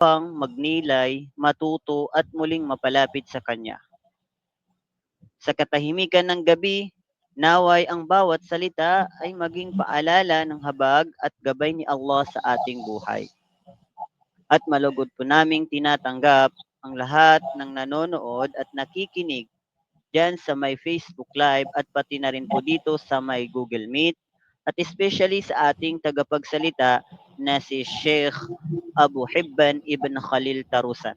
upang magnilay, matuto at muling mapalapit sa Kanya. Sa katahimikan ng gabi, naway ang bawat salita ay maging paalala ng habag at gabay ni Allah sa ating buhay. At malugod po naming tinatanggap ang lahat ng nanonood at nakikinig dyan sa may Facebook Live at pati na rin po dito sa may Google Meet at especially sa ating tagapagsalita na si Sheikh Abu Hibban Ibn Khalil Tarusan.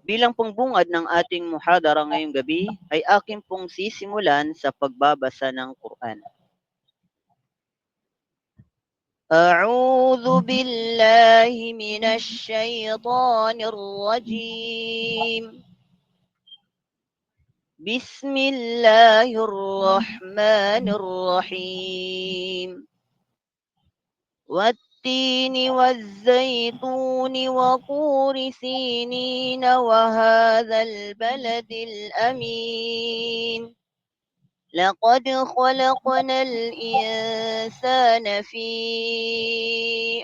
Bilang pong bungad ng ating muhadara ngayong gabi ay akin pong sisimulan sa pagbabasa ng Quran. أعوذ بالله من الشيطان الرجيم بسم الله الرحمن الرحيم والتين والزيتون وطور سينين وهذا البلد الأمين لقد خلقنا الإنسان في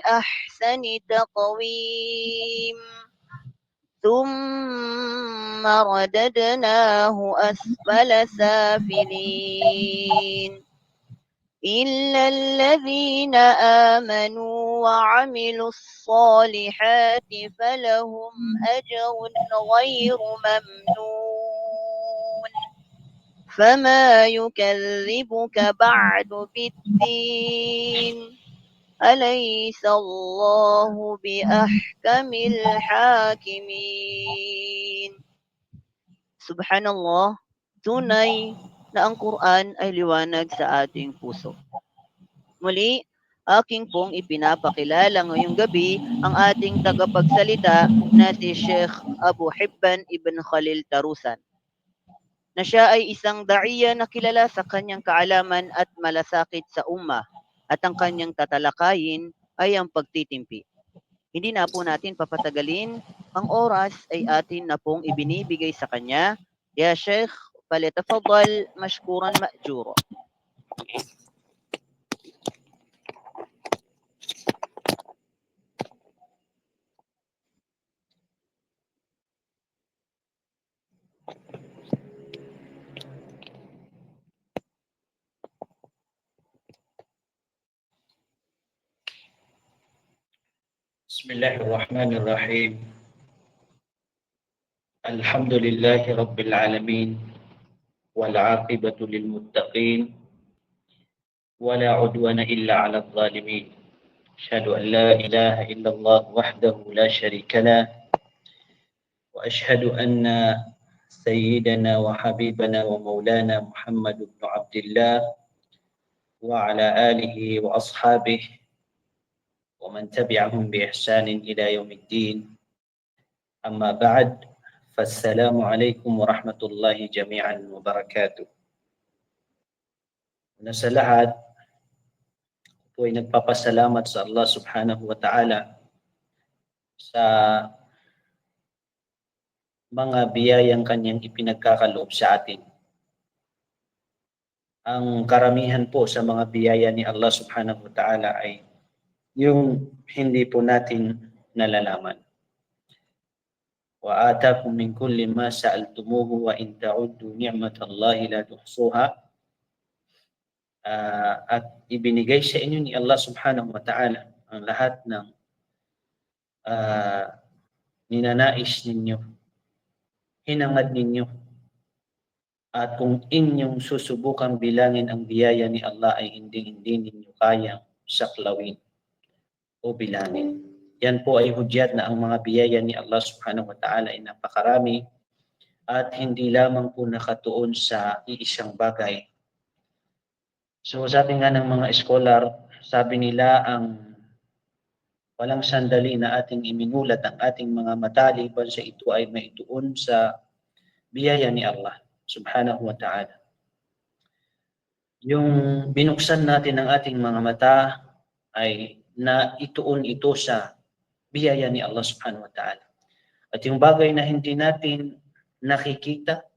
أحسن تقويم ثم رددناه أسفل سافلين إلا الذين آمنوا وعملوا الصالحات فلهم أجر غير ممنون فما يكذبك بعد بالدين أليس الله بأحكم الحاكمين. Subhanallah, tunay na ang Quran ay liwanag sa ating puso. Muli, aking pong ipinapakilala ngayong gabi ang ating tagapagsalita na si Sheikh Abu Hibban Ibn Khalil Tarusan, na siya ay isang da'iya na kilala sa kanyang kaalaman at malasakit sa ummah at ang kanyang tatalakayin ay ang pagtitimpi. Hindi na po natin papatagalin, ang oras ay atin na pong ibinibigay sa kanya. Ya Sheikh, falyatafaddal mashkuran ma'jura. بسم الله الرحمن الرحيم الحمد لله رب العالمين والعاقبة للمتقين ولا عدوان إلا على الظالمين أشهد أن لا إله إلا الله وحده لا شريك له وأشهد أن سيدنا وحبيبنا ومولانا محمد بن عبد الله وعلى آله وأصحابه ومن تبعهم بإحسان إلى يوم الدين أما بعد فالسلام عليكم ورحمة الله جميعا وبركاته. Una sa lahat, po ay nagpapasalamat sa Allah subhanahu wa ta'ala sa mga biyayang kanyang ipinagkakaloob sa atin. Ang karamihan po sa mga biyaya ni Allah subhanahu wa ta'ala ay yung hindi po natin nalalaman. وآتاكم من كل ما سألتموه وإن تعدوا نعمة الله لا تحصوها. At ibinigay sa inyo ni Allah subhanahu wa ta'ala ang lahat ng ninanais ninyo, hinangad ninyo. At kung inyong susubukang bilangin ang biyaya ni Allah ay hindi ninyo kayang saklawin o bilangin. Yan po ay hudyat na ang mga biyaya ni Allah subhanahu wa ta'ala ay napakarami at hindi lamang po nakatuon sa iisang bagay. So sabi nga ng mga scholar, sabi nila ang walang sandali na ating iminulat ang ating mga mata liban sa ito ay maituon sa biyaya ni Allah subhanahu wa ta'ala. Yung binuksan natin ang ating mga mata ay naituon ito sa biyaya ni Allah subhanahu wa ta'ala. At yung bagay na hindi natin nakikita,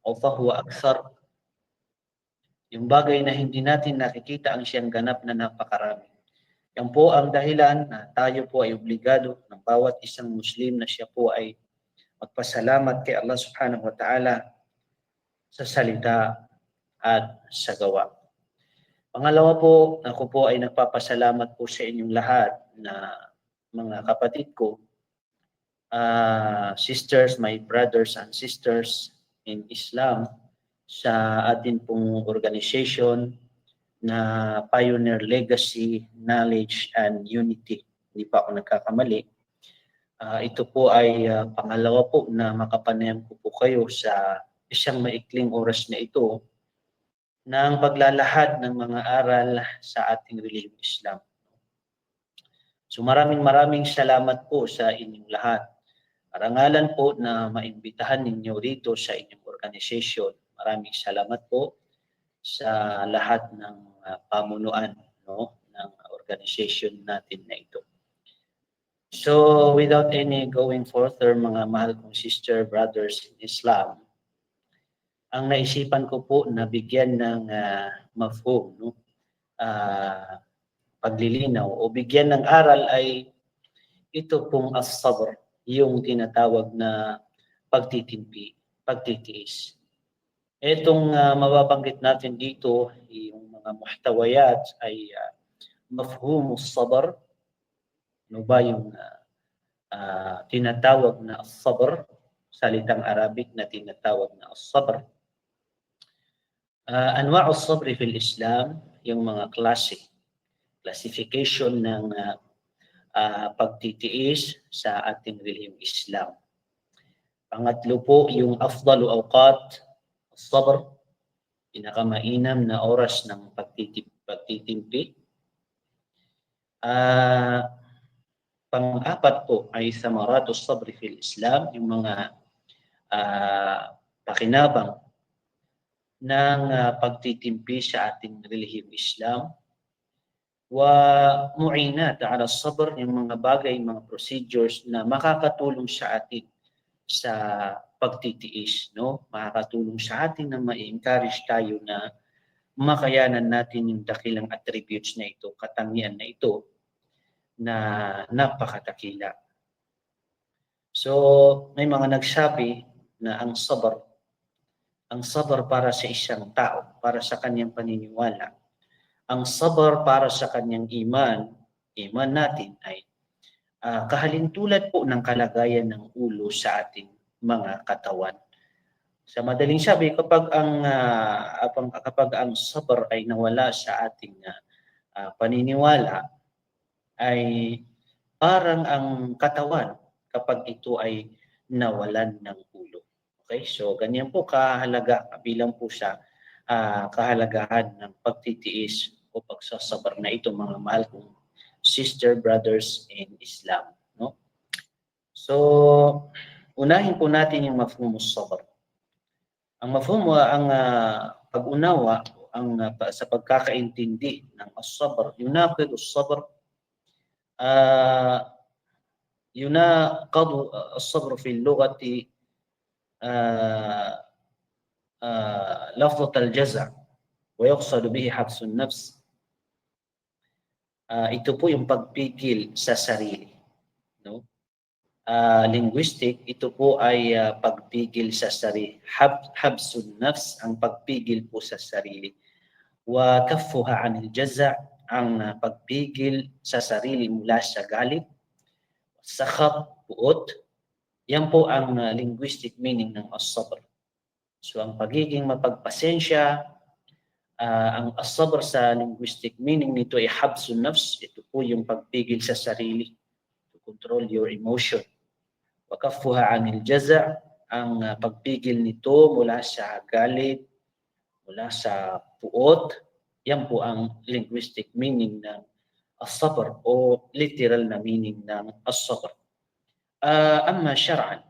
fahuwa akthar. Yung bagay na hindi natin nakikita ang siyang ganap na napakarami. Yan po ang dahilan na tayo po ay obligado ng bawat isang Muslim na siya po ay magpasalamat kay Allah Subhanahu wa Ta'ala sa salita at sa gawa. Pangalawa po, ako po ay nagpapasalamat po sa inyong lahat na mga kapatid ko, sisters, my brothers and sisters in Islam, sa atin pong organization na Pioneer Legacy, Knowledge and Unity. Hindi pa ako nagkakamali. Ito po ay pangalawa po na makapanayam ko po kayo sa isang maikling oras na ito ng paglalahad ng mga aral sa ating relihiyong Islam. So maraming salamat po sa inyong lahat. Karangalan po na maimbitahan ninyo rito sa inyong organization. Maraming salamat po sa lahat ng pamunuan, no, ng organization natin na ito. So without any going further, mga mahal kong sister, brothers in Islam, ang naisipan ko po na bigyan ng mafhum, no, paglilinaw o bigyan ng aral ay ito pong as-sabr, yung tinatawag na pagtitimpi, pagtitiis. Itong mababanggit natin dito, yung mga muhtawayat ay mafhumus sabr. Ano ba yung tinatawag na as-sabr? Salitang Arabic na tinatawag na as-sabr. Anwa'u as-sabr fil Islam, yung mga classification ng pagtitiis sa ating relihiyong Islam. Pangatlo po, yung afdalu awqat as-sabr, pinakamainam na oras ng pagtitimpi. Pang-apat po ay samaratus sabri fil Islam, yung mga pakinabang ng pagtitimpi sa ating relihiyong Islam. Wa mu'inat ala sabr, yung mga bagay, mga procedures na makakatulong sa atin sa pagtitiis, no? Makakatulong sa atin na ma-encourage tayo na makayanan natin yung dakilang attributes na ito, katangian na ito na napakatakila. So, may mga nagsabi na ang sabr para sa isang tao, para sa kanyang paniniwala, ang sabr para sa kanyang iman natin ay kahalintulad po ng kalagayan ng ulo sa ating mga katawan. Sa madaling sabi, kapag ang sabr ay nawala sa ating paniniwala, ay parang ang katawan kapag ito ay nawalan ng ulo. Okay? So ganyan po kahalaga, bilang po sa kahalagahan ng pagtitiis o pagsasabar na ito, mga mahal kong sister, brothers in Islam, no? So unahin po natin yung mafhumus sabr. Ang mafhum, ang pag-unawa, ang sa pagkakaintindi ng as-sabr, yunaqid as-sabr, يناقض الصبر في اللغة لفظة الجزع ويقصد به حبس النفس. Ito po yung pagpigil sa sarili, no? Linguistic, ito po ay pagpigil sa sarili. Habsun nafs, ang pagpigil po sa sarili. Wa kaffuha anil jaza', ang pagpigil sa sarili mula sa galit. Sakhat, puot. Yan po ang linguistic meaning ng as-sabr. So ang pagiging mapagpasensya, ang as-sabr sa linguistic meaning nito ay habsun nafs. Ito po yung pagpigil sa sarili, to control your emotion. Wa kaffuha anil jaza', ang pagpigil nito mula sa galit, mula sa puot. Yan po ang linguistic meaning ng as-sabr o literal na meaning ng as-sabr. Amma syar'an,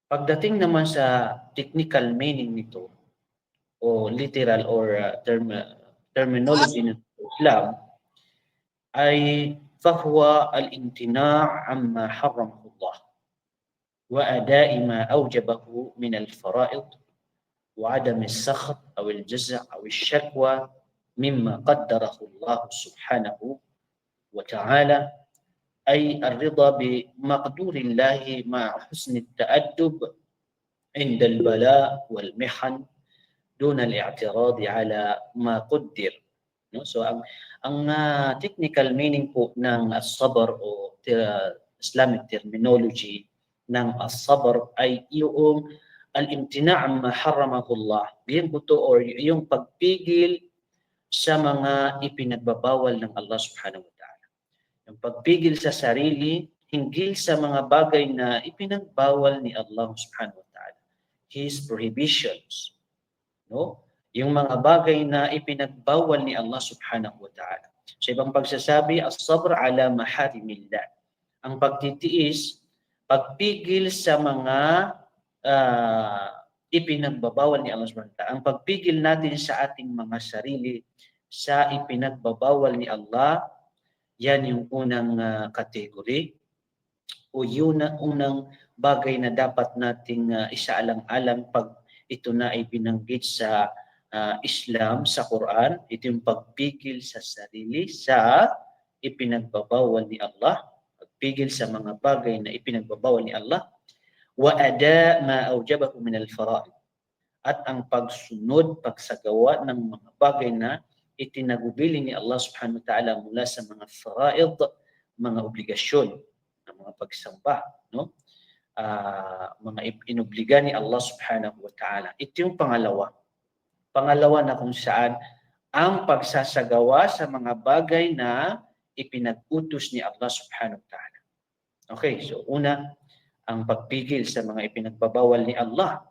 pagdating naman sa technical meaning nito o literal or terminology ng Islam, ay fahuwa al-imtina' amma harramahu Allah wa ada'i ma awjabahu min al-fara'id wa 'adam as-sakht aw al-jaz' aw ash-shakwa mimma qaddarahu Allah subhanahu wa ta'ala ay ar-ridha bi maqdurillahi ma'a husni at-ta'addub 'inda al-bala' wal mihan duna al-i'tirad 'ala ma quddir. No? So ang technical meaning po ng as-sabr o Islamic terminology ng as-sabr ay yung al-imtina' amma harramahu Allah. Yan po to, or yung pagpigil sa mga ipinagbabawal ng Allah subhanahu wa ta'ala. Yung pagpigil sa sarili hinggil sa mga bagay na ipinagbawal ni Allah subhanahu wa ta'ala. His prohibitions. No? Yung mga bagay na ipinagbawal ni Allah subhanahu wa ta'ala. Sa ibang pagsasabi, as-sabr ala maharimillah. Ang pagtitiis, pagpigil sa mga ipinagbabawal ni Allah subhanahu wa ta'ala. Ang pagpigil natin sa ating mga sarili sa ipinagbabawal ni Allah, yan yung unang kategory o yun na unang bagay na dapat nating isaalang-alang pag ito na ay binanggit sa Islam, sa Quran. Ito yung pagpigil sa sarili sa ipinagbabawal ni Allah, pagpigil sa mga bagay na ipinagbabawal ni Allah, wa ada ma awjabahu min al-fara'id, at ang pagsunod, pagsagawa ng mga bagay na itinagubilin ni Allah subhanahu wa ta'ala mula sa mga fara'id, mga obligasyon, mga pagsamba, no? Mga inobliga ni Allah subhanahu wa ta'ala. Ito yung pangalawa. Pangalawa na kung saan ang pagsasagawa sa mga bagay na ipinag-utos ni Allah subhanahu wa ta'ala. Okay, so una, ang pagpigil sa mga ipinagbabawal ni Allah.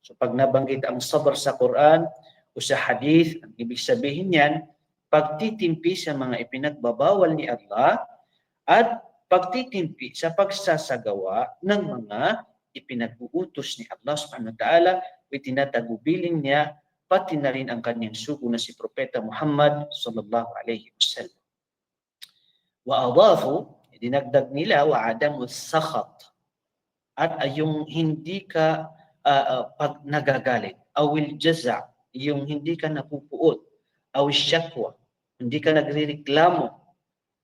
So pag nabanggit ang sabr sa Quran o sa hadith, ang ibig sabihin niyan, pagtitimpi sa mga ipinagbabawal ni Allah at pagtitimpi sa pagsasagawa ng mga ipinag-uutos ni Allah subhanahu wa ta'ala, itinatagubilin niya, pati na rin ang kanyang sugo na si Propeta Muhammad sallallahu alaihi wasallam. Wa adafu, dinagdag nila, wa adamu sakhat, at yung hindi ka pag nagagalit, awil jaza, yung hindi ka napupuot, aw shakwa, hindi ka nagrereklamo,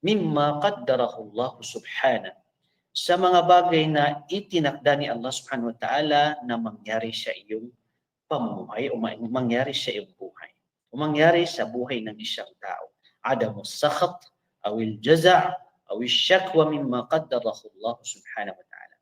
mimma qaddarahu Allah subhanahu, sa mga bagay na itinakda ni Allah subhanahu wa ta'ala na mangyari sa iyong pamumuhay o mangyari sa iyong buhay o mangyari sa buhay ng isang tao. Adamu sakhat awil jaza' awil shakwa mimma qaddarahu Allah subhanahu wa ta'ala.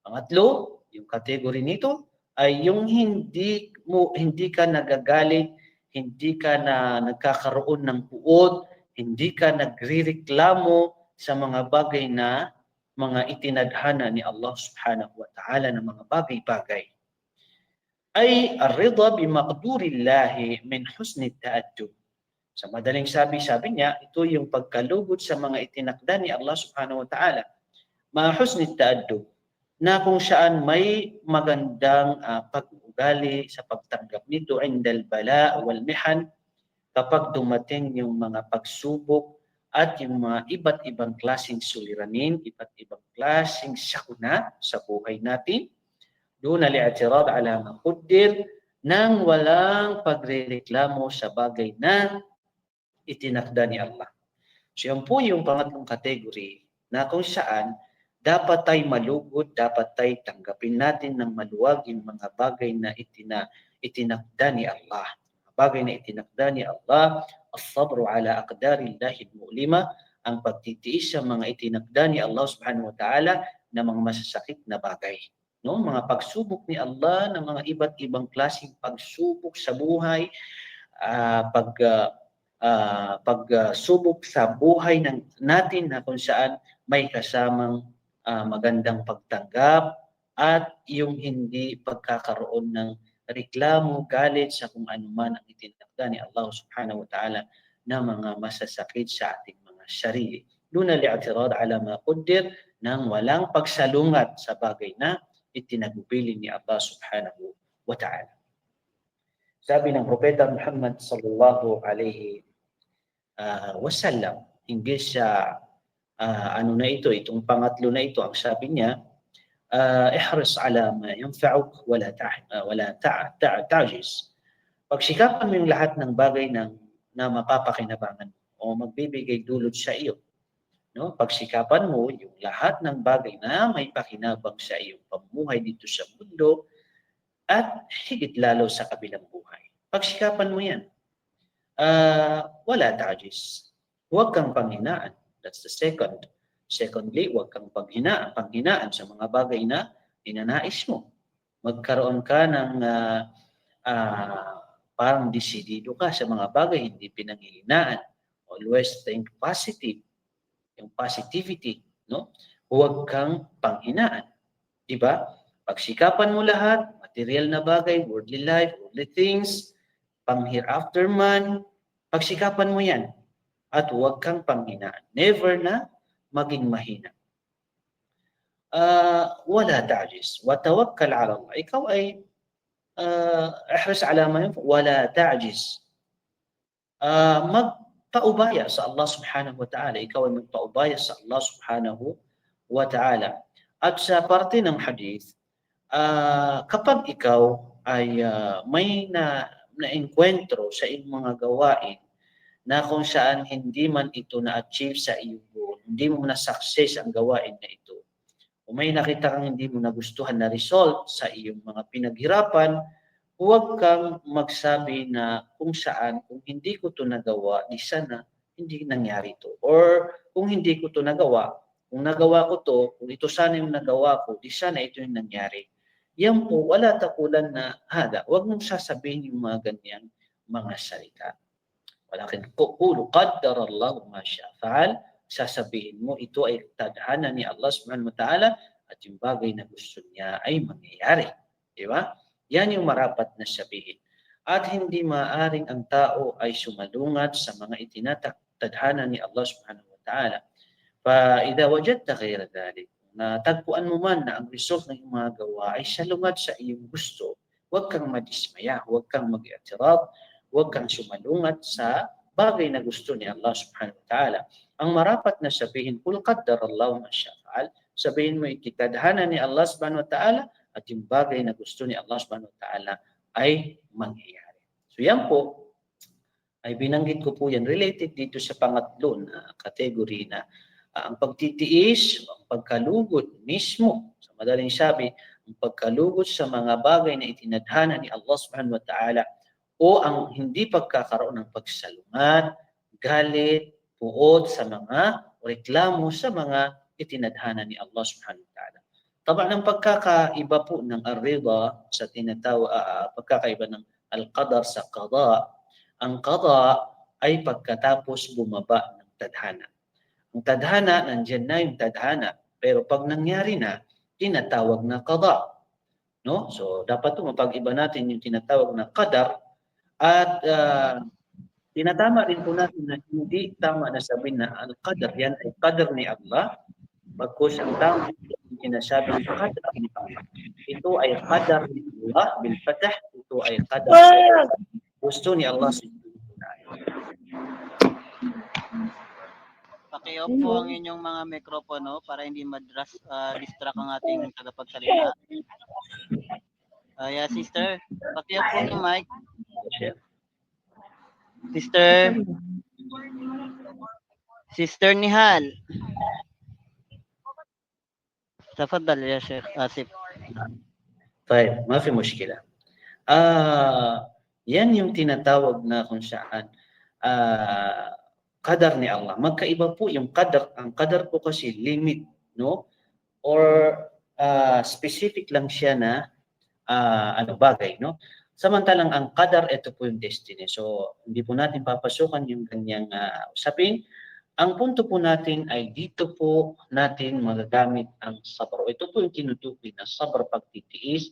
Pangatlo, yung kategory nito ay yung hindi ka nagagalit, hindi ka na nagkakaroon ng puot, hindi ka nagrereklamo sa mga bagay na mga itinadhana ni Allah subhanahu wa ta'ala na mga bagay-bagay. Ay ar-ridha bi maqdurillahi min husni ta'addub. Sa madaling sabi niya, ito yung pagkalugod sa mga itinakda ni Allah subhanahu wa ta'ala. Ma husni ta'addub, na kung saan may magandang pag-ugali sa pagtanggap nito indal bala wal mihan, kapag dumating yung mga pagsubok at yung mga iba't ibang klaseng suliranin, iba't ibang klaseng sakuna sa buhay natin, doon al-i'tirad ala ma quddir, nang walang pagrereklamo sa bagay na itinakda ni Allah. So yan po yung pangatlong category na kung saan dapat tayo malugod, dapat tayo tanggapin natin ng maluwag yung mga bagay na itinakda ni Allah. Bagay na itinakda ni Allah, as-sabru ala aqdarillahi al-mu'lima, ang pagtitiis sa mga itinakda ni Allah subhanahu wa ta'ala na mga masasakit na bagay. No? Mga pagsubok ni Allah ng mga iba't ibang klaseng pagsubok sa buhay, pagsubok sa buhay natin na kung saan may kasamang magandang pagtanggap at yung hindi pagkakaroon ng reklamo, galit sa kung ano man ang itinakda ni Allah subhanahu wa ta'ala na mga masasakit sa ating mga sarili. Duna li'atirad ala ma quddir, nang walang pagsalungat sa bagay na itinagubilin ni Allah subhanahu wa ta'ala. Sabi ng Propeta Muhammad sallallahu alaihi wasallam, hinggil sa itong pangatlo na ito, ang sabi niya, ihris ala ma yanfa'uk wala ta'jiz. Pagsikapan mo yung lahat ng bagay na mapapakinabangan mo o magbibigay dulot sa iyo. No? Pagsikapan mo yung lahat ng bagay na may pakinabang sa iyong pamumuhay dito sa mundo at higit lalo sa kabilang buhay. Pagsikapan mo yan. Wala ta'jis. Huwag kang panghinaan. That's the second. Secondly, huwag kang panghinaan sa mga bagay na ninanais mo. Magkaroon ka ng parang desidido ka sa mga bagay hindi pinanghihinaan. Always think positive. Yung positivity, no? Huwag kang panghinaan. Diba? Pagsikapan mo lahat, material na bagay, worldly life, worldly things, pang hereafter man, pagsikapan mo yan. At huwag kang panghinaan. Never na maging mahina. Wala ta'jis. Wa tawakkal ala Allah. Ikaw ay ihris ala ma yunfa. Wala ta'jis. Magpaubaya sa Allah subhanahu wa ta'ala. Ikaw ay magpaubaya sa Allah subhanahu wa ta'ala. At sa parte ng hadith, kapag ikaw ay may na-enkwentro sa iyong mga gawain na kung saan hindi man ito na-achieve sa iyong goal, hindi mo na-success ang gawain na ito, o may nakita kang hindi mo nagustuhan na result sa iyong mga pinaghirapan, huwag kang magsabi na kung hindi ko ito nagawa, di sana hindi nangyari ito. Or kung hindi ko ito nagawa, kung nagawa ko ito, kung ito sana yung nagawa ko, di sana ito yung nangyari. Yan po, wala takulan na hada. Huwag mong sasabihin yung mga ganyang mga salita. Walakin qulu qaddarallahu ma syaa fa'al. Sasabihin mo ito ay tadhana ni Allah subhanahu wa ta'ala at yung bagay na gusto niya ay mangyayari. Di ba? Yan yung marapat na sabihin. At hindi maaring ang tao ay sumalungat sa mga itinatadhana ni Allah subhanahu wa ta'ala. Fa idza wajadta ghayra dhalik, natagpuan mo man na ang result ng iyong mga gawa ay salungat sa iyong gusto, huwag kang madismaya, huwag kang mag-i'tirad, huwag kang sumalungat sa bagay na gusto ni Allah subhanahu wa ta'ala. Ang marapat na sabihin, kul qaddarallahu ma syaa fa'al, sabihin mo ititadhana ni Allah subhanahu wa ta'ala at yung bagay na gusto ni Allah subhanahu wa ta'ala ay mangyayari. So yan po, ay binanggit ko po yan related dito sa pangatlo na category na ang pagtitiis, ang pagkalugod mismo, sa madaling sabi, ang pagkalugod sa mga bagay na itinadhana ni Allah subhanahu wa ta'ala o ang hindi pagkakaroon ng pagsalungat, galit, puot sa mga reklamo sa mga itinadhana ni Allah subhanahu wa ta'ala. Taba ng pagkakaiba po ng ar-rida sa pagkakaiba ng al-qadar sa qada. Ang qada ay pagkatapos bumaba ng tadhana. Ang tadhana, nandiyan na yung tadhana. Pero pag nangyari na, tinatawag na qada. No? So, dapat ito mapag-iba natin yung tinatawag na qadar at tinatama rin po natin na hindi tama na sabihin na al-qadar, yan ay qadar ni Allah. Bagkus ang tama yung sinasabing qadar ni Allah. Ito ay qadar ni Allah bil-fatah. Ito ay qadar sa gusto ni Allah subhanahu wa ta'ala. Paki-off po ang inyong mga mikropono para hindi distract ang ating tagapagsalita. Yeah, sister, paki-off po yung mic. Sister Nihal. تفضل يا شيخ آسف. طيب, ما في مشكلة. Yan yung tinatawag na kung saan qadar ni Allah. Magkaiba po yung qadar. Ang qadar po kasi limit, no? Or specific lang siya na bagay, no? Samantalang ang qadar, ito po yung destiny. So, hindi po natin papasukan yung kanyang usapin. Ang punto po natin ay dito po natin magagamit ang sabr. Ito po yung tinutukoy na sabr, pagtitiis,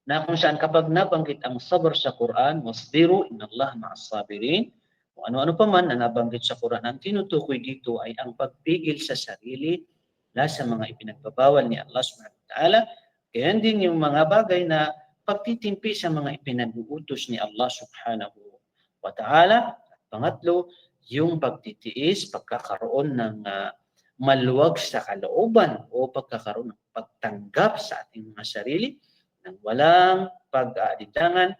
na kung saan kapag nabanggit ang sabr sa Quran, wasbiru innallaha ma'as sabirin, kung ano-ano pa man na nabanggit sa Quran, ang tinutukoy dito ay ang pagpigil sa sarili na sa mga ipinagbabawal ni Allah subhanahu wa ta'ala. Kaya din yung mga bagay na pagtitimpi sa mga ipinag-uutos ni Allah subhanahu wa ta'ala. Pangatlo, yung pagtitiis, pagkakaroon ng maluwag sa kalooban o pagkakaroon ng pagtanggap sa ating mga sarili ng walang pag-aalinlangan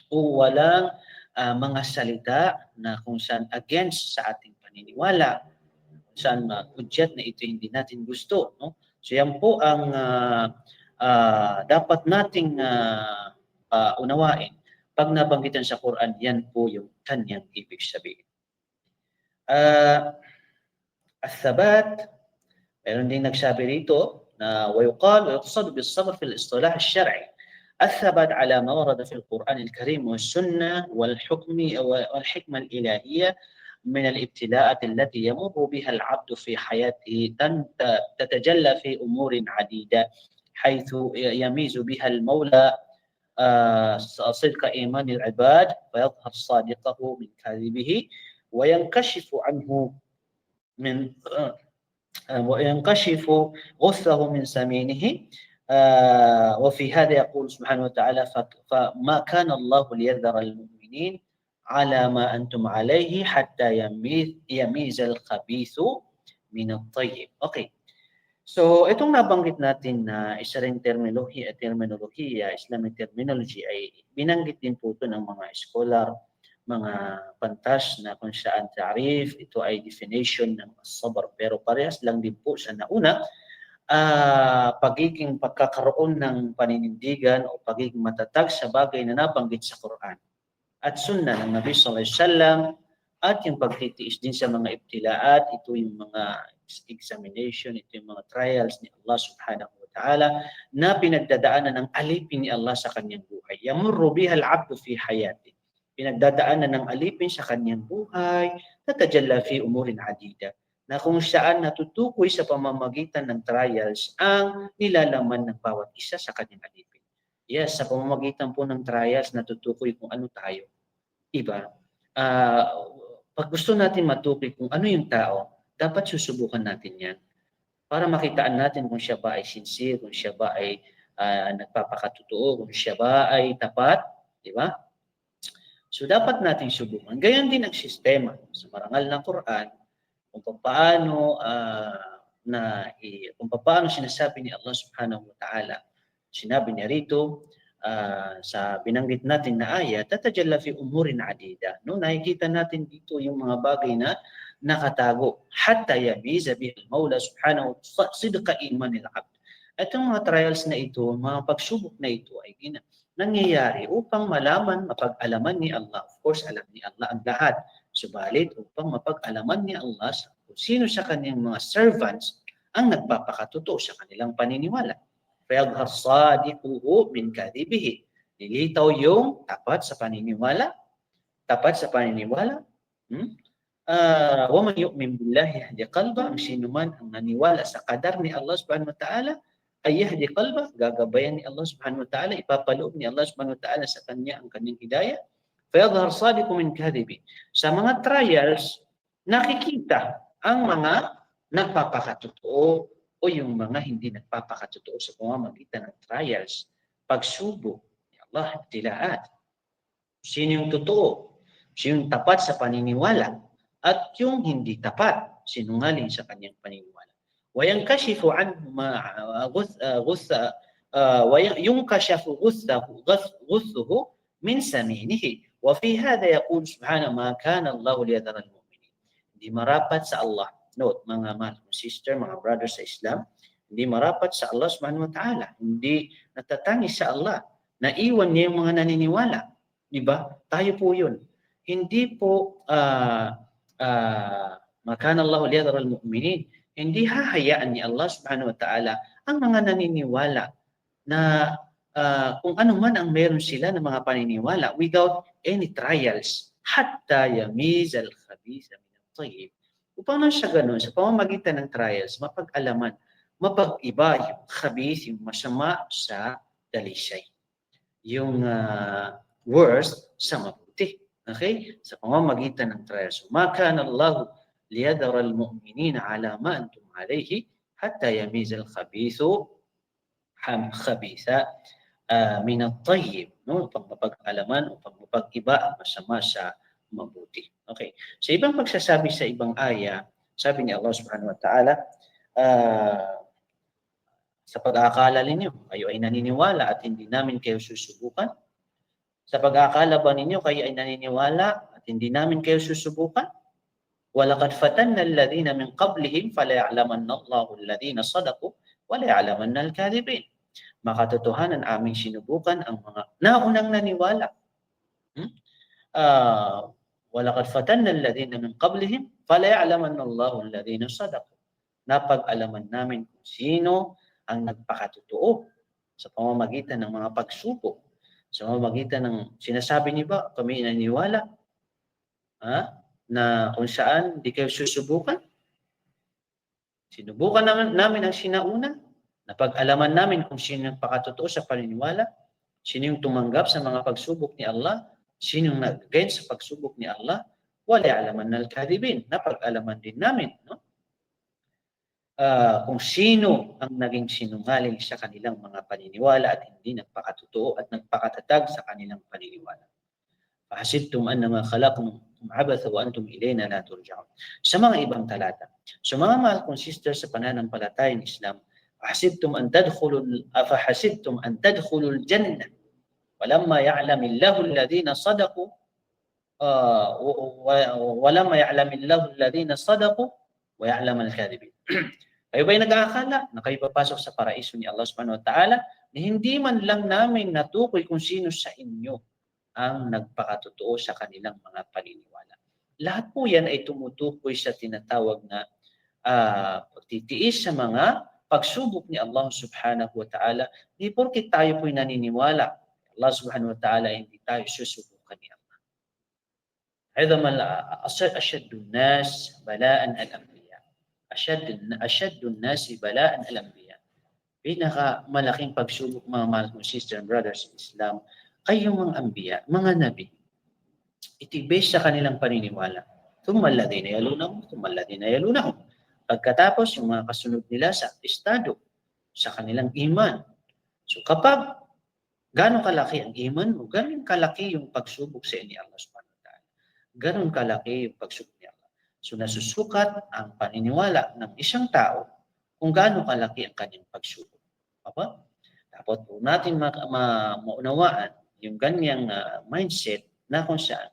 o walang mga salita na kung saan against sa ating paniniwala, kung saan hudyat na ito hindi natin gusto. No? So yan po ang dapat nating unawain. Pag nabanggitan sa Quran, yan po yung kanyang ibig sabihin. الثبات meron ding nagsabi rito na ويقال ويقصد بالصبر في الاصطلاح الشرعي الثبات على ما ورد في القرآن الكريم والسنة والحكمة الإلهية من الابتلاءات التي يمر بها العبد في حياته تتجلى في أمور عديدة حيث يميز بها المولى صدق إيمان العباد فيظهر صادقه من كاذبه وينكشف عنه من وينكشف غثه من سمينه وفي هذا يقول سبحانه وتعالى فما كان الله ليذر المؤمنين على ما أنتم عليه حتى يميز الخبيث من الطيب. Okay. So, itong nabanggit natin na isa ring terminolohiya, Islamic terminology ay binanggit din po ito ng mga scholar, mga pantas na kung saan ta'rif, ito ay definition ng sabr. Pero parehas lang din po sa nauna, pagiging pagkakaroon ng paninindigan o pagiging matatag sa bagay na nabanggit sa Quran at sunnah ng Nabi sallallahu alaihi wasallam at yung pagtitiis din sa mga ibtilaat, ito yung mga examination, ito yung mga trials ni Allah subhanahu wa ta'ala na pinagdadaanan ng alipin ni Allah sa kanyang buhay. Yamurru biha al-'abdu fi hayati. Pinagdadaanan ng alipin sa kanyang buhay, tatajalla fi umurin adida, na kung saan natutukoy sa pamamagitan ng trials ang nilalaman ng bawat isa sa kanyang alipin. Yes, sa pamamagitan po ng trials natutukoy kung ano tayo. Iba. Pag gusto natin matukoy kung ano yung tao, dapat susubukan natin yan para makitaan natin kung siya ba ay sincere, kung siya ba ay nagpapakatotoo, kung siya ba ay tapat, di ba? So dapat nating subukan. Gayon din ang sistema sa marangal ng Quran kung paano sinasabi ni Allah subhanahu wa ta'ala. Sinabi niya rito sa binanggit natin na ayat, tatajalla fi umurin adida. No, nakikita natin dito yung mga bagay na nakatago hatta yamiza bihi al-Maula subhanahu wa ta'ala sidqa iman al-'abd. At ang mga trials na ito, mga pagsubok na ito ay nangyayari upang malaman, mapag-alaman ni Allah. Of course, alam ni Allah ang lahat. Subalit, upang mapag-alaman ni Allah kung sino sa kanyang mga servants ang nagpapakatotoo sa kanilang paniniwala. فَيَظْهَرْ صَادِقُهُ مِنْ كَذِبِهِ. Lilitaw yung tapat sa paniniwala. وَمَنْ يُؤْمِنْ بِاللَّهِ يَهْدِ قَلْبَهُ. Ang sino man ang naniwala sa qadar ni Allah subhanahu wa ta'ala ay yahdi qalbah, gagabayan ni Allah subhanahu wa ta'ala, ipapaloob ni Allah subhanahu wa ta'ala sa kanya ang kanyang hidayah. فَيَظْهَرْ صَادِقُ مِنْ كَذِبِهِ. Sa mga trials, nakikita ang mga nagpapakatotoo o yung mga hindi nagpapakatotoo sa pamamagitan ng trials, pagsubok ni Allah, ibtilaat. Sino yung totoo? Sino yung tapat sa paniniwala? At yung hindi tapat, sinungaling sa kanyang paniniwala. وينكشف عنه ما وينكشف غثه من سمينه وفي هذا يقول سبحانه ما كان الله ليذر المؤمنين. Hindi marapat sa Allah. Note, mga sister, mga brothers sa Islam, hindi marapat sa Allah subhanahu wa ta'ala. Hindi natatangi sa Allah. Naiwan niya yung mga naniniwala. Diba? Tayo po yun. Hindi po ma kana Allah liyadhar al-mu'minin. Hindi hahayaan ni Allah subhanahu wa ta'ala ang mga naniniwala na kung ano man ang meron sila ng mga paniniwala without any trials hatta yamiz al-khabitha min at-tayyib. Upang na siya ganun, sa pamamagitan ng trials, mapag-alaman, mapag-iba yung khabith, yung masama sa dalisay. Yung worst sa mabuti. Okay? Sa pamamagitan ng trials. Ma kana Allah liyadhar al-mu'minin ala ma antum alayhi hatta yamiz al-khabitha min at-tayyib. No? Upang mapag-alaman, upang mapag-iba ang masama sa mabuti. Okay. Sa ibang pagsasabi sa ibang aya, sabi ni Allah subhanahu wa ta'ala, sa pag-aakala ninyo, kayo ay naniniwala at hindi namin kayo susubukan. Sa pag-aakala ba ninyo kayo ay naniniwala at hindi namin kayo susubukan? وَلَقَدْ فَتَنَّا الَّذِينَ مِنْ قَبْلِهِمْ فَلَيَعْلَمَنَّ اللَّهُ الَّذِينَ صَدَقُوا وَلَيَعْلَمَنَّ الْكَاذِبِينَ. Makatotohanan aming sinubukan ang mga naunang naniwala. وَلَقَدْ فَتَنَّا الَّذِينَ مِنْ قَبْلِهِمْ فَلَيَعْلَمَنَّ اللَّهُ الَّذِينَ صَدَقُوا. Napag-alaman namin kung sino ang nagpakatotoo sa pamamagitan ng mga pagsubok, sa pamamagitan ng sinasabi niyo ba kami naniniwala na kung saan di kayo susubukan? Sinubukan namin ang sinauna, napag-alaman namin kung sino yung pakatotoo sa paniniwala, sino yung tumanggap sa mga pagsubok ni Allah, sino yung nag-gain sa pagsubok ni Allah, وَلَيَعْلَمَنَّ الْكَاذِبِينَ. Napag-alaman din namin kung sino ang naging sinungaling sa kanilang mga paniniwala at hindi nagpakatotoo at nagpakatatag sa kanilang paniniwala. فَحَسِبْتُمْ أَنَّمَا خَلَقْنَاكُمْ عَبَثًا وَأَنْتُمْ إِلَيْنَا لَا تُرْجَعُونَ. Sa mga ibang talata. So mga mahal kong sister sa pananampalatayang Islam, فَحَسِبْتُمْ أَن تَدْخُلُوا الْجَنَّةَ وَلَمَّا يَعْلَمِ اللَّهُ الَّذِينَ صَدَقُوا وَلَمَّا يَعْلَمِ اللَّهُ الَّذِينَ صَدَقُوا وَيَعْلَمَ الْكَاذِبِينَ. Kayo ba'y nag-aakala na kayo papasok sa paraiso ni Allah subhanahu wa ta'ala na hindi man lang namin natukoy kung sino sa inyo ang nagpakatotoo sa kanilang mga paniniwala. Lahat po yan ay tumutukoy sa tinatawag na pagtitiis sa mga pagsubok ni Allah subhanahu wa ta'ala. Di porke tayo po'y naniniwala, Allah subhanahu wa ta'ala hindi tayo susubukan ni Allah. أشد الناس بلاء الأنبياء. أشد الناس بلاء الأنبياء. Pinakamalaking pagsubok mga mahal kong sister and brothers in Islam ay yung mga anbiya, mga nabi. Ito'y based sa kanilang paniniwala. ثُمَّ الَّذِينَ يَلُونَهُمْ ثُمَّ الَّذِينَ يَلُونَهُمْ. Pagkatapos, yung mga kasunod nila sa estado, sa kanilang iman. So kapag gano'ng kalaki ang iman mo, gano'ng kalaki yung pagsubok sa inyo Allah subhanahu wa ta'ala. Gano'ng kalaki yung pagsubok ni Allah. So nasusukat ang paniniwala ng isang tao kung gaano kalaki ang kanyang pagsubok. Dapat po natin maunawaan yung ganyang mindset na kung saan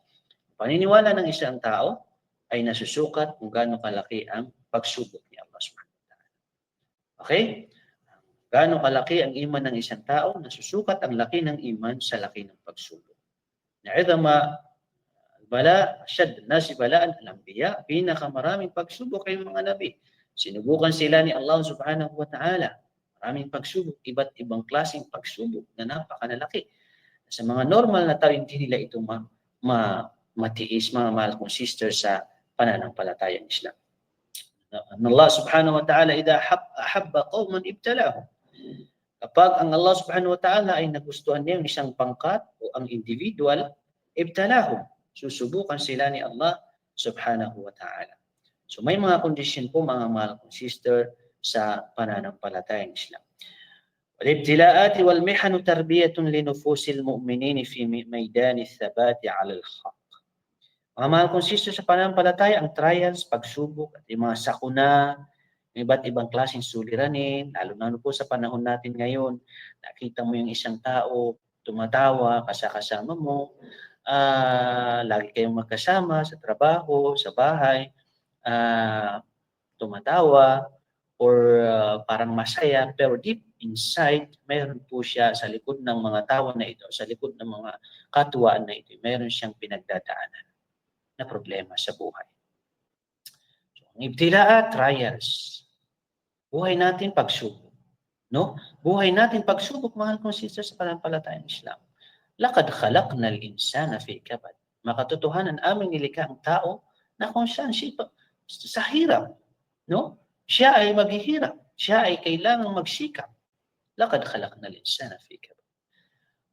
paniniwala ng isang tao ay nasusukat kung gaano kalaki ang pagsubok ni Allah subhanahu wa ta'ala. Okay? Gaano kalaki ang iman ng isang tao, nasusukat ang laki ng iman sa laki ng pagsubok. Na'idama bala, asyad nasi balaan al-anbiya, pinakamaraming pagsubok ay mga nabi. Sinubukan sila ni Allah subhanahu wa ta'ala. Maraming pagsubok, iba't ibang klaseng pagsubok na napakanalaki. Sa mga normal na tao, hindi nila ito matiis, mga mahal kong sister sa pananampalatayang Islam. Allah subhanahu wa ta'ala, idha ahabba qawman ibtalahum. Kapag ang Allah subhanahu wa ta'ala ay nagustuhan niya yung isang pangkat o ang individual, ibtalahum. Susubukan sila ni Allah subhanahu wa ta'ala. So may mga kondisyon po mga mahal kong sister sa pananampalatayang Islam. والابتلاءات والمحن تربية لنفوس المؤمنين في ميدان الثبات على الحق. Mga mahal kong sister sa pananampalataya, ang trials, pagsubok, at yung mga sakuna, yung iba't ibang klaseng suliranin, lalo na po sa panahon natin ngayon, nakita mo yung isang tao, tumatawa, kasama mo, lagi kayong magkasama sa trabaho, sa bahay, tumatawa, or parang masaya, pero deep inside, mayroon po siya sa likod ng mga tawa na ito, sa likod ng mga katuwaan na ito, mayroon siyang pinagdadaanan na problema sa buhay. So, ang ibtilaa, trials. Buhay natin pagsubok. No? Buhay natin pagsubok, mahal kong sister sa pananampalatayang Islam. Laqad khalaqna al-insana fi kabad. Makatotohanan aming nilikha ang tao na kung saan siya sa hirap. No? Siya ay maghihirap. Siya ay kailangang magsikap. Laqad khalaqna al-insana fi kabad.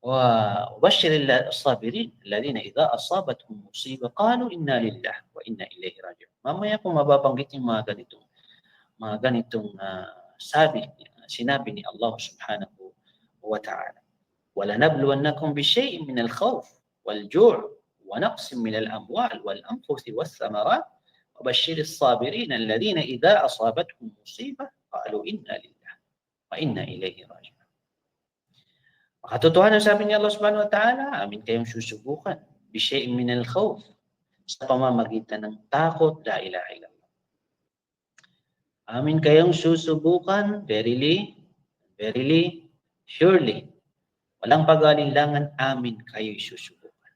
وبشر الصابرين الذين إذا أصابتهم مصيبة قالوا إنا لله وإنا إليه راجعون. Mamaya po mababanggit yung mga ganitong sinabi ni Allah subhanahu wa ta'ala. وَلَنَبْلُوَنَّكُمْ بِشَيْءٍ مِنَ الْخَوْفِ وَالْجُوعِ وَنَقْصٍ مِنَ الْأَمْوَالِ وَالْأَنفُسِ وَالثَّمَرَاتِ وَبَشِّرِ الصَّابِرِينَ الَّذِينَ إِذَا أَصَابَتْهُمْ مُصِيبَةٌ قَالُوا إِنَّا لِلَّهِ وَإِنَّا إِلَيْهِ راجعون. Katotohanan sabi ni Allah subhanahu wa ta'ala, amin kayong susubukan. Bishay'in minal khawf. Sa pamamagitan ng takot, la ilaha illallah. Amin kayong susubukan, verily, verily, surely. Walang pag-alinlangan, amin kayo'y susubukan.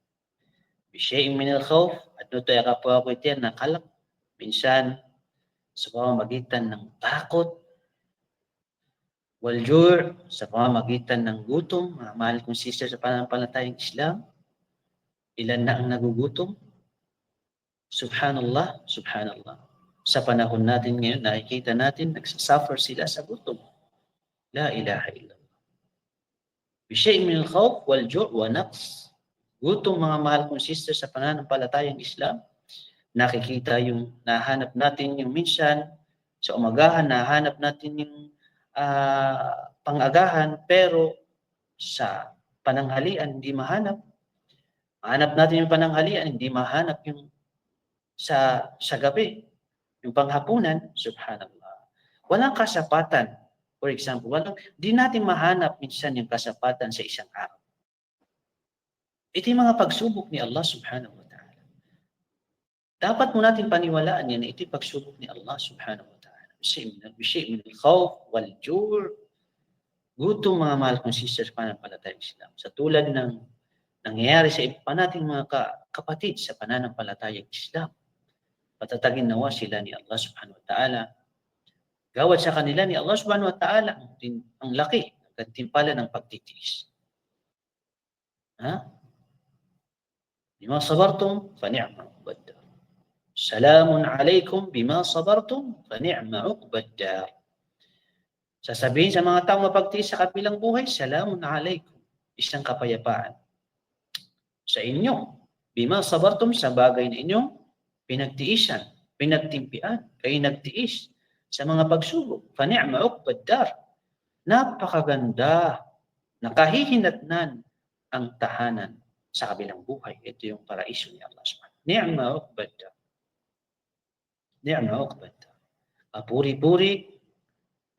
Bishay'in minal khawf, at nutoy kapwa ko itiyan na kalak. Minsan, sa pamamagitan ng takot, waljur, sa pamamagitan ng gutom, mga mahal kong sister sa pananampalatayang Islam, ilan na ang nagugutom? Subhanallah, subhanallah. Sa panahon natin ngayon, nakikita natin, nagsasuffer sila sa gutom. La ilaha illallah. Bishay'in min al-khawf wal-ju' wa naqs. Gutom, mga mahal kong sister sa pananampalatayang Islam, nakikita yung nahanap natin yung minsan sa umagahan, nahanap natin yung pang-agahan, pero sa pananghalian hindi mahanap. Hanap natin yung pananghalian, hindi mahanap yung sa gabi, yung panghapunan, subhanallah. Walang kasapatan. For example, di natin mahanap minsan yung kasapatan sa isang araw. Ito yung mga pagsubok ni Allah subhanahu wa ta'ala. Dapat mo natin paniwalaan yan na ito yung pagsubok ni Allah subhanahu wa ta'ala. Bishay'in min al-khawf wal-ju'. Gutom, mga mahal kong sisters pananampalatayang Islam. Sa tulad ng nangyayari sa iba nating mga kapatid sa pananampalatayang Islam. Patatagin nawa sila ni Allah subhanahu wa ta'ala. Gawad sa kanila ni Allah subhanahu wa ta'ala ang laki, ang gantimpala ng pagtitiis. Bima sabartum, fa ni'ma uqbad-dar. Salamun alaykum bima sabartum, fa ni'ma uqbad-dar. Sasabihin sa mga taong mapagtiis sa kabilang buhay, salamun alaykum. Isang kapayapaan sa inyo. Bima sabartum, sa bagay na inyong pinagtiisan, pinagtimpian, kayo nagtiis sa mga pagsubok. Fa ni'ma uqbad-dar. Napakaganda, nakahihinatnan ang tahanan sa kabilang buhay. Ito yung paraiso ni Allah subhanahu. Ni'ma uqbad-dar. Ni'ma uqbad-dar. Papuri-puri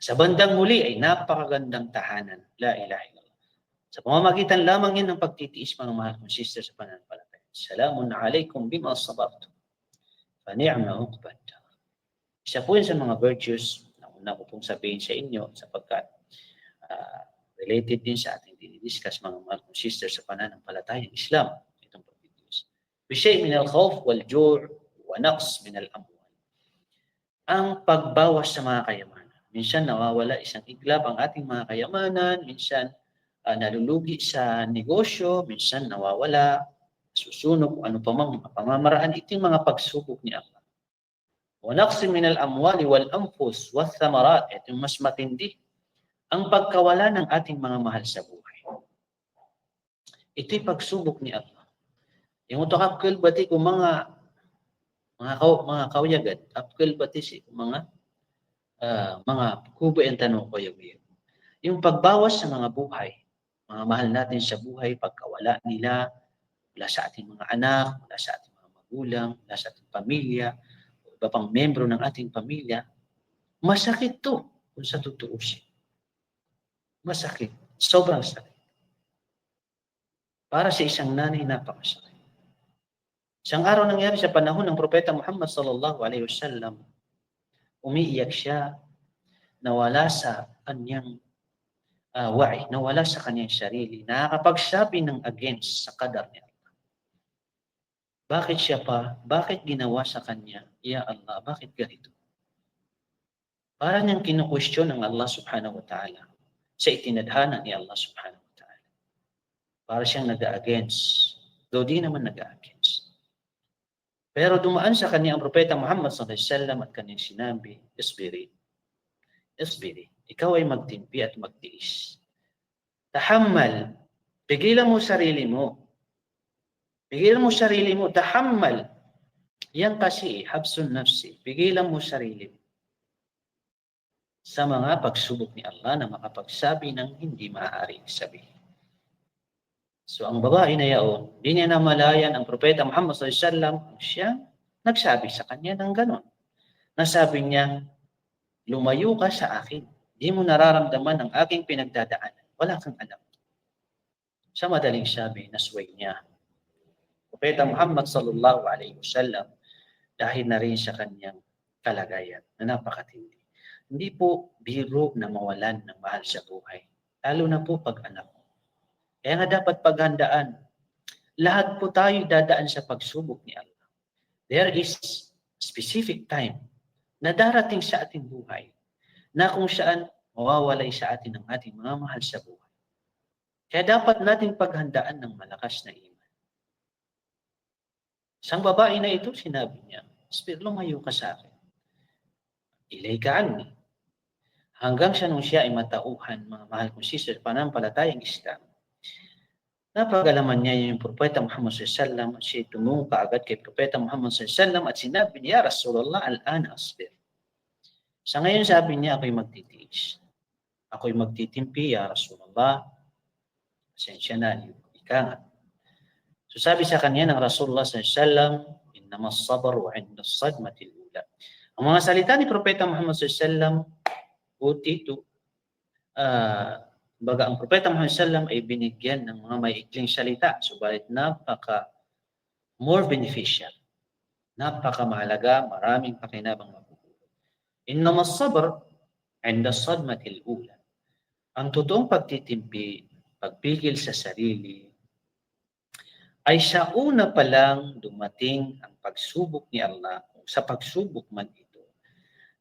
sa bandang huli ay napakagandang tahanan. La ilaha illallah. Sa pamamagitan lamang yan ng pagtitiis, mga mahal kong sister sa pananampalataya. Salamun alaykum bima sabartum. Fa ni'ma uqbad-dar. Isa po yun sa mga virtues na una ko pong sabihin sa inyo sapagkat related din sa ating dinidiscuss, mga mahal kong sister sa pananampalatayang Islam. Itong pagtitiis. Bishay min al-khawf wal-ju' wa naqs min al-amwal. Ang pagbawas sa mga kayamanan. Minsan nawawala isang iglap ang ating mga kayamanan, minsan nalulugi sa negosyo, minsan nawawala, susunog, ano pa mang pamamaraan. Ito yung mga pagsubok ni Allah. Wa naqsin min al-amwali wal-anfus wath-thamarat. Ito yung mas matindi. Ang pagkawala ng ating mga mahal sa buhay. Ito yung pagsubok ni Allah. Yung utakapkil bati kung mga kauyagad, apkil bati si mga kubo ang tanong ko yung pagbawas sa mga buhay, mga mahal natin sa buhay, pagkawala nila mula sa ating mga anak, mula sa ating mga magulang, mula sa ating pamilya, o iba pang membro ng ating pamilya, masakit to kung sa tutuusin. Masakit. Sobrang sakit. Para sa isang nanay, napakasakit. Isang araw nangyari sa panahon ng Propeta Muhammad sallallahu alaihi wasallam, umiiyak siya, nawala sa kanyang wa'i, nawala sa kanyang sarili, nakakapagsabi ng against sa qadar niya. Bakit siya pa? Bakit ginawa sa kanya? Ya Allah, bakit ganito? Para niyang kinu-question ng Allah subhanahu wa ta'ala sa itinadhana ni Allah subhanahu wa ta'ala. Para siyang nag-against, though di naman nag-against. Pero dumaan sa kanya ang Propeta Muhammad sallallahu alaihi wasallam at kanyang sinabi, Isbiri, ikaw ay magtimpi at magtiis. Tahammal, pigilan mo sarili mo. Pigilan mo sarili mo, tahammal. Yan kasi, habsun nafsi, pigilan mo sarili mo. Sa mga pagsubok ni Allah na makapagsabi ng hindi maaaring sabihin. So ang babae na yaon, hindi niya namalayan ang Propeta Muhammad sallallahu alaihi wasallam, siya nagsabi sa kanya ng ganon. Nasabi niya, lumayo ka sa akin. Hindi mo nararamdaman ang aking pinagdadaanan. Wala kang alam. Sa madaling sabi, nasway niya. Propeta Muhammad sallallahu alaihi wasallam dahil na rin sa kanyang kalagayan na napakatindi. Hindi po biro na mawalan ng mahal sa buhay. Lalo na po pag anak mo. Kaya nga dapat paghandaan. Lahat po tayo dadaan sa pagsubok ni Allah. There is specific time na darating sa ating buhay na kung saan mawawalay sa atin ang ating mga mahal sa buhay. Kaya dapat nating paghandaan ng malakas na iman. Isang babae na ito, sinabi niya, Spirit, lumayo ka sa akin. Ilay ka anni. Hanggang sa nung siya ay matauhan, mga mahal kong sister, panampalatayang Islam. Napagalaman niya yung Propeta Muhammad SAW, siya tumungo kaagad kay Propeta Muhammad SAW at sinabi niya, Rasulullah, al-ana asbir. Sa ngayon sabi niya, ako'y magtitiis. Ako'y magtitimpi, ya Rasulullah. Pasensya na, ika nga. So sabi sa kanya ng Rasulullah SAW, innamas sabaru inda sadmatil ula. Ang mga salita ni Propeta Muhammad SAW, utito, baga ang Propeta Muhammad SAW ay binigyan ng mga maiikling salita, subalit napaka more beneficial, napaka mahalaga, maraming pakinabang mapupulot. Innamas sabr inda sadmatil ula. Ang totoong pagtitimpi, pagpigil sa sarili, ay sa una pa lang dumating ang pagsubok ni Allah. Kung sa pagsubok man ito,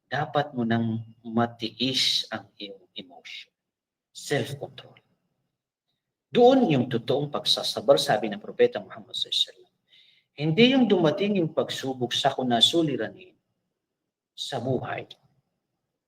dapat mo nang matiis ang iyong emotion. Self-control. Doon yung totoong pagsasabar, sabi ng Propeta Muhammad SAW. Hindi yung dumating yung pagsubok sa kunasuliranin sa buhay.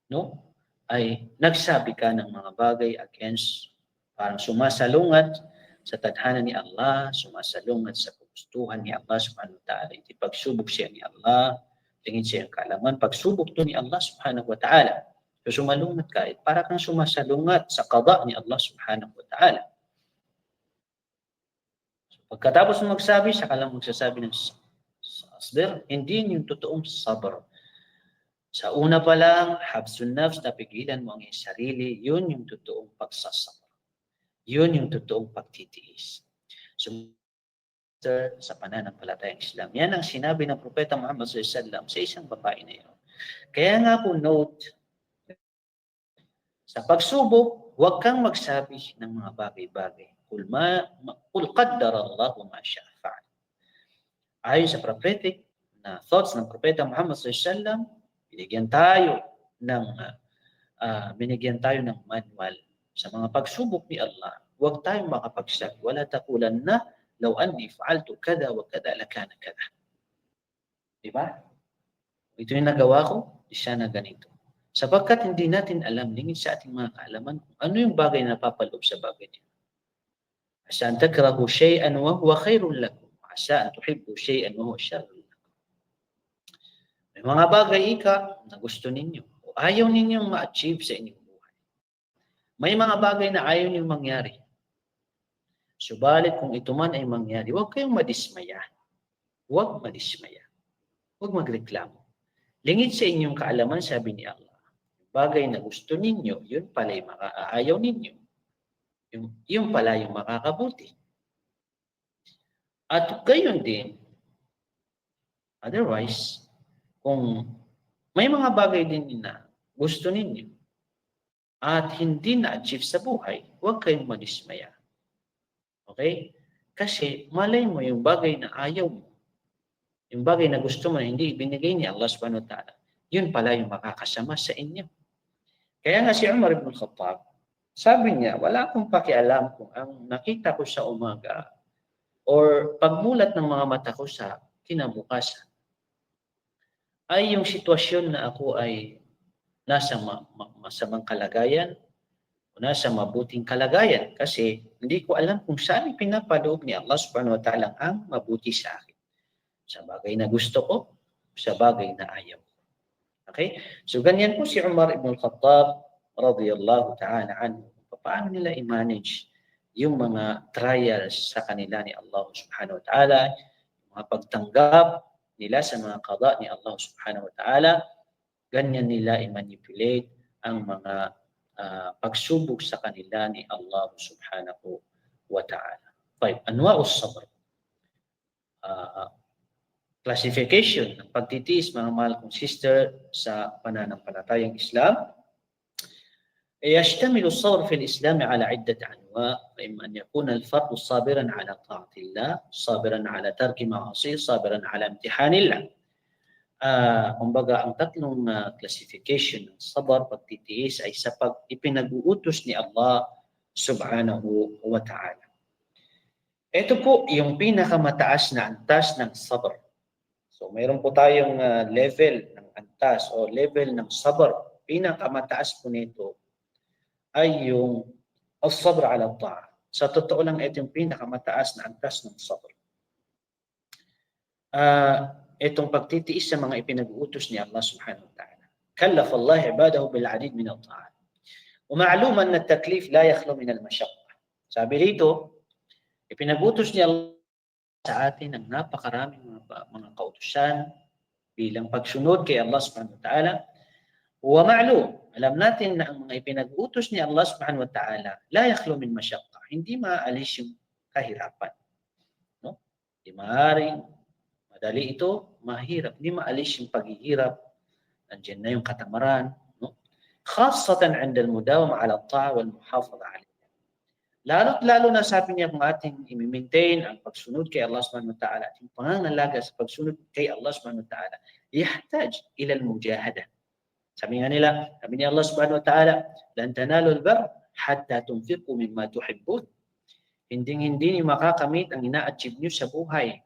No? Ay nagsabi ka ng mga bagay against, parang sumasalungat sa tadhana ni Allah, sumasalungat sa kagustuhan ni Allah subhanahu wa ta'ala. Hindi pagsubok siya ni Allah, tingin siya ang kaalaman. Pagsubok to ni Allah subhanahu wa ta'ala. So sumalungat ka, para kang sumasalungat sa qada ni Allah subhanahu wa ta'ala. So, pagkatapos mo magsabi, saka lang magsasabi ng asbir, hindi yung totoong sabr. Sa una pa lang, habsun nafs, napigilan mo ang iyong sarili, yun yung totoong pagsasabr. Yun yung totoong pagtitiis. So, sa pananampalatayang Islam. Yan ang sinabi ng Propeta Muhammad SAW sa isang babae na yun. Kaya nga po note, sa pagsubok, huwag kang magsabi ng mga bagay-bagay. Qul qaddara Allahu ma sha'a fa'al. Ayon sa prophetic na thoughts ng Propeta Muhammad SAW, binigyan tayo ng manual sa mga pagsubok ni Allah. Huwag tayong makapagsabi, wala takulan na law anni fa'altu kada wa kada lakana kada. Diba? Ito yung nagawa ko, di sana ganito. Sapagkat hindi natin alam, lingid sa ating mga kaalaman, kung ano yung bagay na napapaloob sa bagay niya. Asa an takrahu shay'an wa huwa khairun lakum. Asa an tuhibbu shay'an wa huwa sharrun lakum. May mga bagay na gusto ninyo o ayaw ninyong ma-achieve sa inyong buhay. May mga bagay na ayaw ninyong mangyari. Subalit kung ito man ay mangyari, huwag kayong madismaya. Huwag madismaya. Huwag magreklamo. Lingid sa inyong kaalaman, sabi ni Allah. Bagay na gusto ninyo, yun pala yung makaayaw ninyo. Yung pala yung makakabuti. At gayon din, otherwise, kung may mga bagay din na gusto ninyo at hindi na-achieve sa buhay, huwag kayong madismaya. Okay? Kasi malay mo yung bagay na ayaw mo, yung bagay na gusto mo na hindi ibinigay ni Allah subhanahu wa ta'ala, yun pala yung makakasama sa inyo. Kaya nga si Umar ibn Khattab, sabi niya, wala akong pakialam kung ang nakita ko sa umaga or pagmulat ng mga mata ko sa kinabukasan ay yung sitwasyon na ako ay nasa masamang kalagayan o nasa mabuting kalagayan kasi hindi ko alam kung saan pinapaloob ni Allah subhanahu wa ta'ala ang mabuti sa akin. Sa bagay na gusto ko, sa bagay na ayaw. Okay? So ganyan po si Umar ibn Khattab radiyallahu ta'ala anhu. Paano nila i-manage yung mga trials sa kanila ni Allah subhanahu wa ta'ala, mga pagtanggap nila sa mga qada ni Allah subhanahu wa ta'ala, ganyan nila i-manipulate ang mga pagsubok sa kanila ni Allah subhanahu wa ta'ala. Five, anwa'us sabr. Classification ng pagtitiis, mga mahal kong sister, sa pananampalatayang Islam. يشتمل الصبر في الإسلام على عدة أنواع، فإما أن يكون الفرد صابرا على طاعة الله، صابرا على ترك معاصيه، صابرا على امتحان الله. Kumbaga, ang tatlong classification ng sabar, pagtitiis, ay sa ipinag-uutos ni Allah subhanahu wa ta'ala. Ito po yung pinakamataas na antas ng sabar. So mayroon po tayong level ng antas o level ng sabar. Pinakamataas po nito ay yung as-sabr ala ta'a. Sa totoo lang, ito yung pinakamataas na antas ng sabar. Itong pagtitiis sa mga ipinag-uutos ni Allah subhanahu wa ta'ala. Kallafa Allah ibadahu bil adid min at-ta'at. Uma'luman na taklif la yakhlu min al-mashaqqa. Sabi rito, ipinag-utos ni Allah sa atin ang napakaraming mga kautusan bilang pagsunod kay Allah subhanahu wa ta'ala. Wa ma'lum, alam natin na ang mga ipinag-utos ni Allah subhanahu wa ta'ala la yakhlu min mashaqqa. Hindi maalis yung kahirapan. No? Hindi maaaring madali ito, mahirap. Hindi maalis yung paghihirap. Nandiyan na yung katamaran. No? Khasatan 'inda al-mudawama 'ala at-ta'a wal muhafadha 'alayha. Lalo na sabi niya kung ating i-maintain ang pagsunod kay Allah subhanahu wa ta'ala at yung pangangalaga sa pagsunod kay Allah subhanahu wa ta'ala, yahtaj ila al-mujahada. Sabi ni Allah subhanahu wa ta'ala, lan tanalu al-birra hatta tunfiqu mimma tuhibbun. Hindi niyo makakamit ang ina-achieve niyo sa buhay.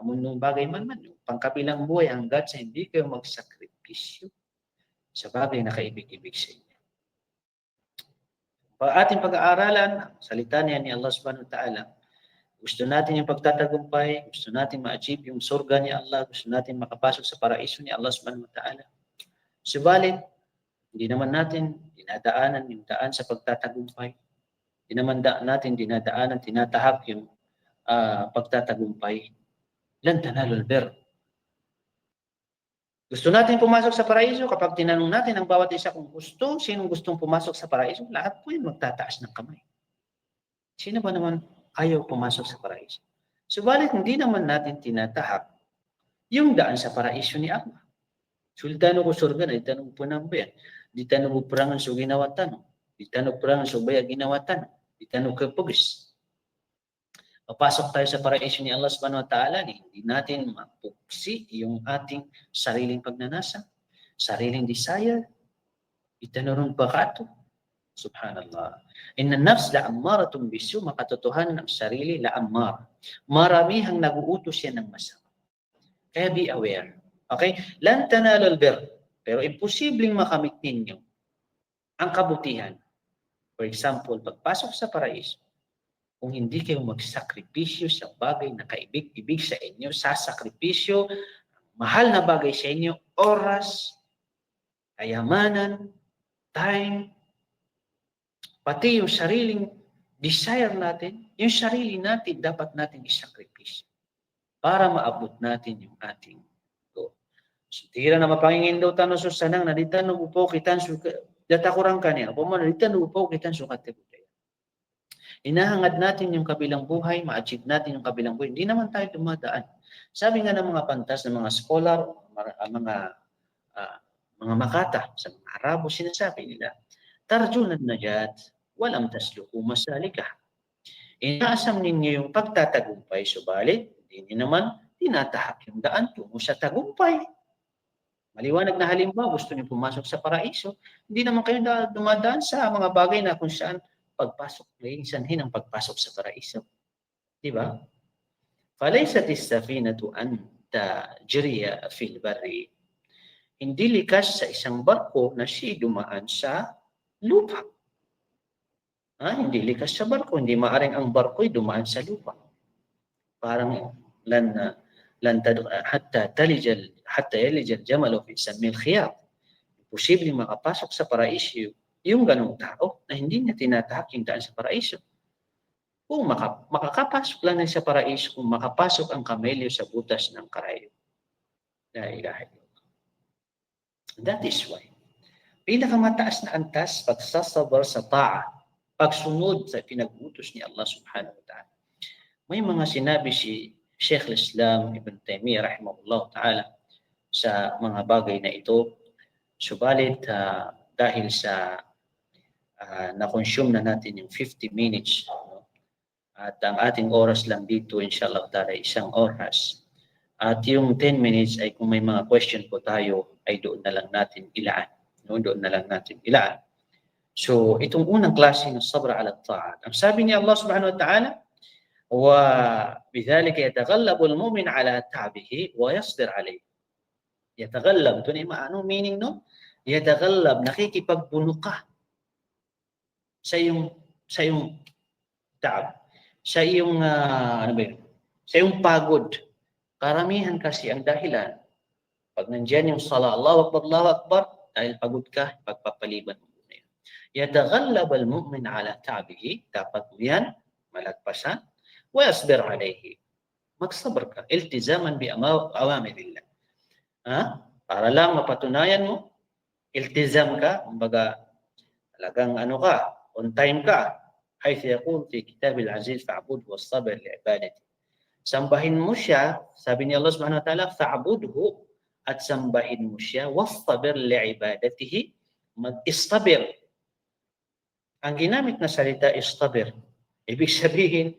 Anong bagay man, yung pangkabilang buhay, hanggat sa hindi kayo magsakripisyo sa bagay na kaibig-ibig sa inyo. Ating pag-aaralan, salita niya ni Allah subhanahu wa ta'ala, gusto natin yung pagtatagumpay, gusto natin ma-achieve yung surga ni Allah, gusto natin makapasok sa paraiso ni Allah subhanahu wa ta'ala. Subalit, hindi naman natin dinadaanan yung daan sa pagtatagumpay. Hindi naman natin dinadaanan, tinatahak yung pagtatagumpay. Lan tanalul birr. Gusto natin pumasok sa paraiso, kapag tinanong natin ang bawat isa kung sinong gustong pumasok sa paraiso, lahat po yun magtataas ng kamay. Sino ba naman ayaw pumasok sa paraiso? Subalit hindi naman natin tinatahak yung daan sa paraiso ni Allah. Sultano ko surga na, itanong po namin yan. Di tanong mo perangan so ginawa tanong. Di tanong perangan so baya ginawa tanong. Di tanong ka pugis. Papasok tayo sa paraiso ni Allah subhanahu wa ta'ala, hindi natin mapuksi yung ating sariling pagnanasa, sariling desire. Itanurong bakato. Subhanallah. Inna nafs la'ammaratun bisyo, makatotohanan ng sarili la'ammar. Maramihang naguutos yan ng masama. Kaya be aware. Okay? Lan tanalul birr. Pero imposibleng makamit ninyo ang kabutihan. For example, pagpasok sa paraiso, kung hindi kayo magsakripisyo sa bagay na kaibig-ibig sa inyo, sa sakripisyo, mahal na bagay sa inyo, oras, kayamanan, time, pati yung sariling desire natin, yung sarili natin, dapat natin isakripisyo para maabot natin yung ating goal. So, tira na mapangingin daw tanong so sanang, naditan no upo kitan suka, data kurang kanya, po mo naditan no upo kitan suka tebutay. Inahangad natin yung kabilang buhay, ma-achieve natin yung kabilang buhay. Hindi naman tayo dumadaan. Sabi nga ng mga pantas, ng mga scholar, mga makata, sa mga Arabo, sinasabi nila, tarjunan najat, walam tasluku masalika. Inaasam ninyo yung pagtatagumpay, subalit, hindi nyo naman tinatahak yung daan tungo sa tagumpay. Maliwanag na halimbawa, gusto niyo pumasok sa paraiso, hindi naman kayo dumadaan sa mga bagay na kung saan pagpasok, sanhin ang pagpasok sa paraiso. Di ba? Falaysat is-safinatu an tajriya fil barri. Hindi likas sa isang barko na siya dumaan sa lupa. Hindi likas sa barko, hindi maaring ang barko'y dumaan sa lupa. Parang hatta yalijal jamalu fi samil khiyat. Posibleng makapasok sa paraiso yung ganong tao na hindi niya tinatahak yung daan sa paraiso. Kung makakapasok lang sa paraiso, kung makapasok ang kamelyo sa butas ng karayo. La ilaha illallah. That is why, pinakamataas na antas, pagsasabar sa ta'a, pagsunod sa pinag-utos ni Allah subhanahu wa ta'ala. May mga sinabi si Sheikh al-Islam Ibn Taymiyyah rahimahullah ta'ala sa mga bagay na ito. Subalit dahil sa na-consume na natin yung 50 minutes, no? At ang ating oras lang dito inshallah ta'ala 1 oras. At yung 10 minutes ay kung may mga question po tayo ay doon na lang natin ilaan. No? Doon na lang natin ilaan. So itong unang klase ng sabra ala ta'at. Ang sabi ni Allah subhanahu wa ta'ala, wa bidhalika yataghallabu al-mu'min ala ta'bihi wa yasbir alayhi. Yataghallab, ito na yung meaning, no? Yataghallab, nakikipagbuno ka sa iyong ta'ab, sa iyong ano ba yun? Sa iyong pagod. Karamihan kasi ang dahilan pag nandiyan yung sala, Allahu Akbar, dahil pagod ka, pagpapaliban mo muna yan. Yataghallab al-mu'min ala ta'bihi, dapat mo yan malagpasan, wa yasbir alayhi. Magsabar ka, iltizaman bi awamirillah. Para lang mapatunayan mo, iltizam ka, kumbaga talagang on time ka. حيث يقول في كتاب العزيز فاعبده واصطبر لعبادته. Sambahin mo siya, sabi ni Allah Subhanahu wa ta'ala, fa'budhu, at sambahin mo siya, wastabir li'ibadatihi, mag-istabir. Ang ginamit na salita istabir, ibig sabihin,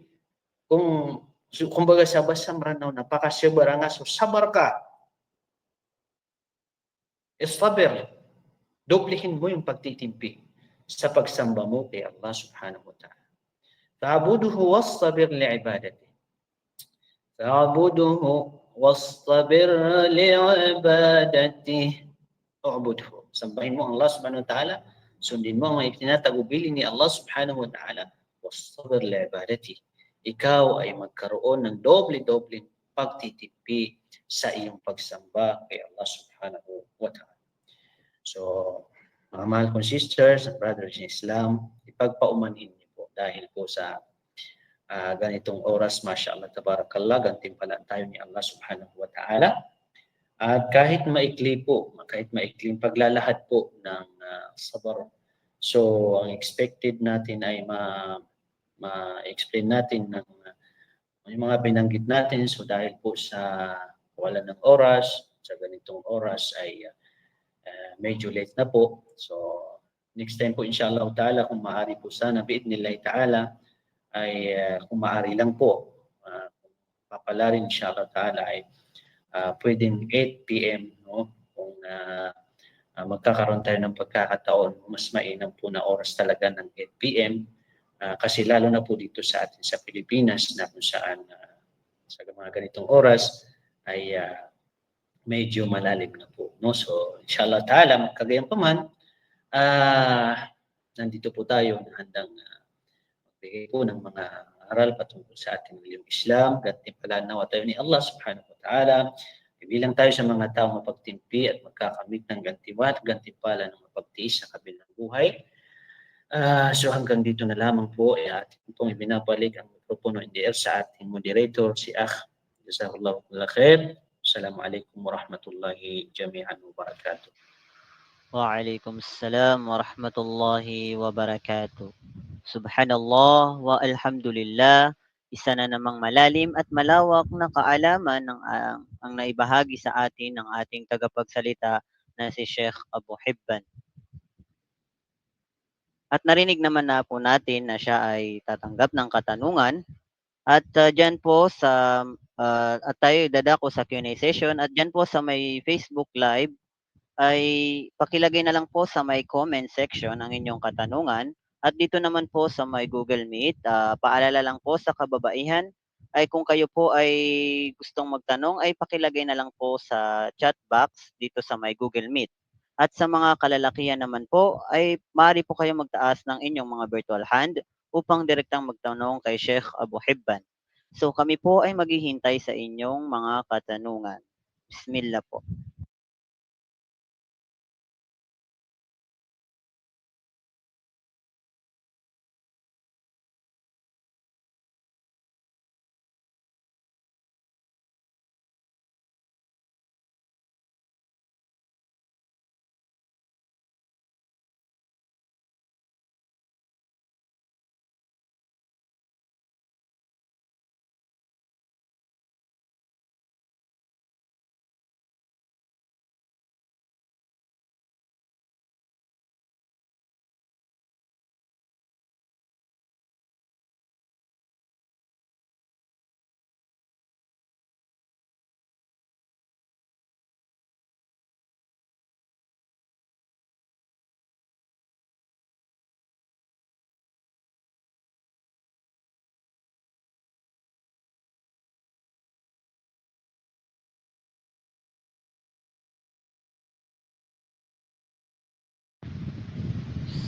kumbaga sa basang ranaw, napakasabar nga, so sabar ka. Istabir, doblihin mo yung pagtitimpi sa pagsamba mo kay Allah Subhanahu wa ta'ala. Fa'budhu wastabir li'ibadatihi. فاعبده واصطبر لعبادته. U'budhu. Sambahin mo Allah subhanahu wa ta'ala, sundin mo ang itinatagubilin ni Allah subhanahu wa ta'ala, wastabir li'ibadati. Ikaw ay magkaroon ng doble-dobleng pagtitipi sa iyong pagsamba kay Allah subhanahu wa ta'ala. So, mga mahal kong sisters and brothers in Islam, ipagpaumanhin niyo po dahil po sa ganitong oras, mashallah, tabarakallah, gantimpalaan tayo ni Allah subhanahu wa ta'ala. At kahit maikli po, kahit maikling paglalahad po ng sabar, so ang expected natin ay ma-explain natin ng yung mga binanggit natin. So dahil po sa wala ng oras, sa ganitong oras ay medyo late na po. So next time po inshallah ta'ala, kung maaari po sana, bi'idnillahi ta'ala, ay kung maaari lang po, papalarin inshallah ta'ala ay pwedeng 8 p.m. no? Kung magkakaroon tayo ng pagkakataon, mas mainam po na oras talaga ng 8 p.m. Kasi lalo na po dito sa atin sa Pilipinas na kung saan sa mga ganitong oras ay medyo malalim na po. No? So inshallah ta'ala, kagayang pa man, nandito po tayo na handang bigay po ng mga aral patungkol sa ating ngayong Islam, gantimpalaan nawa tayo ni Allah subhanahu wa ta'ala. Bilang tayo sa mga tao mapagtimpi at magkakamit ng gantimpala ng mapagtiis sa kabilang buhay. So hanggang dito na lamang po ay ating pong ibinabalik ang mikropono in the air sa ating moderator, si Akh. Jazakallahu khair. Assalamualaikum warahmatullahi jami'an wabarakatuh. Waalaikumsalam warahmatullahi wabarakatuh. Subhanallah wa alhamdulillah. Isa na namang malalim at malawak na kaalaman ang naibahagi sa atin ng ating tagapagsalita na si Sheikh Abu Hibban. At narinig naman na po natin na siya ay tatanggap ng katanungan. At dyan po at tayo dadako sa Q&A session. At dyan po sa may Facebook Live ay pakilagay na lang po sa may comment section ang inyong katanungan. At dito naman po sa may Google Meet, paalala lang po sa kababaihan ay kung kayo po ay gustong magtanong ay pakilagay na lang po sa chat box dito sa may Google Meet. At sa mga kalalakihan naman po ay maaari po kayo magtaas ng inyong mga virtual hand upang direktang magtanong kay Sheikh Abu Hibban. So kami po ay maghihintay sa inyong mga katanungan. Bismillah po.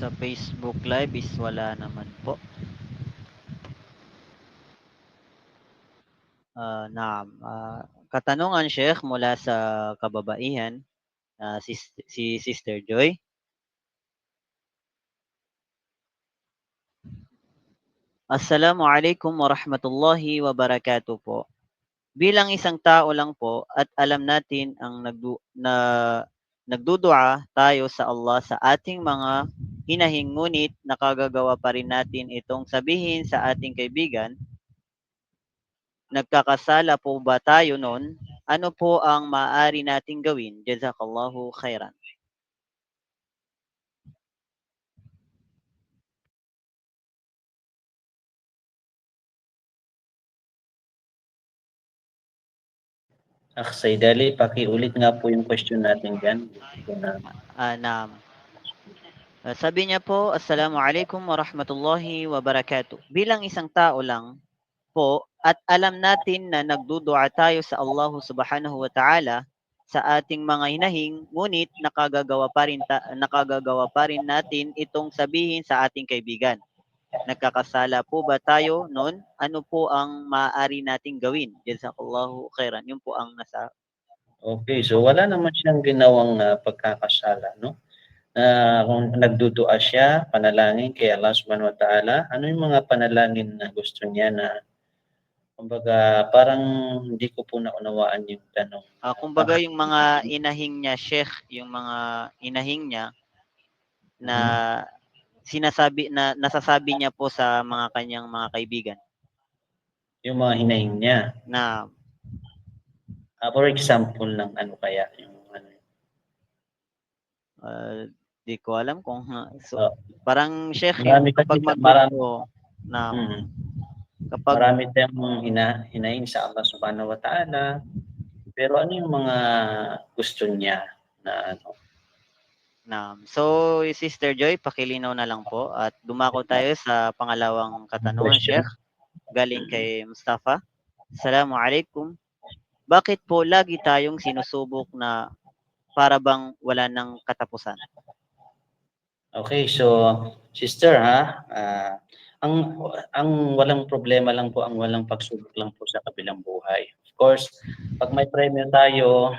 Sa Facebook Live is wala naman po. Naam. Katanungan, Sheikh, mula sa kababaihan, si Sister Joy. Assalamualaikum warahmatullahi wabarakatuh po. Bilang isang tao lang po at alam natin ang nagdudua tayo sa Allah sa ating mga hinahing, ngunit nakagagawa pa rin natin itong sabihin sa ating kaibigan. Nagkakasala po ba tayo nun? Ano po ang maaari nating gawin? Jazakallahu khairan. Akh Saidali, pakiulit nga po yung question natin dyan. Naam. Sabi niya po, Assalamualaikum warahmatullahi wabarakatuh. Bilang isang tao lang po at alam natin na nagdudua tayo sa Allah subhanahu wa ta'ala sa ating mga hinahing, ngunit nakagagawa pa rin natin itong sabihin sa ating kaibigan. Nagkakasala po ba tayo noon? Ano po ang maaari nating gawin? Jazakallahu khairan. Yun po ang nasa... Okay, so wala naman siyang ginawang pagkakasala, no? Kung nagdudua siya, panalangin kay Allah subhanahu wa ta'ala, ano yung mga panalangin na gusto niya na, kumbaga, parang hindi ko po naunawaan yung tanong. Kumbaga yung mga inahing niya, Sheikh, yung mga inahing niya na nasasabi niya po sa mga kanyang mga kaibigan. Yung mga hinahing niya. Na for example ng ano kaya yung ano. Di ko alam kung parang Sheikh marami yung kapag marami tayong hinahin sa Allah subhanahu wa ta'ala, pero ano yung mga gusto niya na ano? So, Sister Joy, pakilinaw na lang po at dumako tayo sa pangalawang katanungan, Sheikh, galing kay Mustafa. Assalamualaikum. Bakit po lagi tayong sinusubok na para bang wala nang katapusan? Okay, so sister ang walang problema lang po, ang walang pagsubok lang po sa kabilang buhay. Of course, pag may premyo tayo,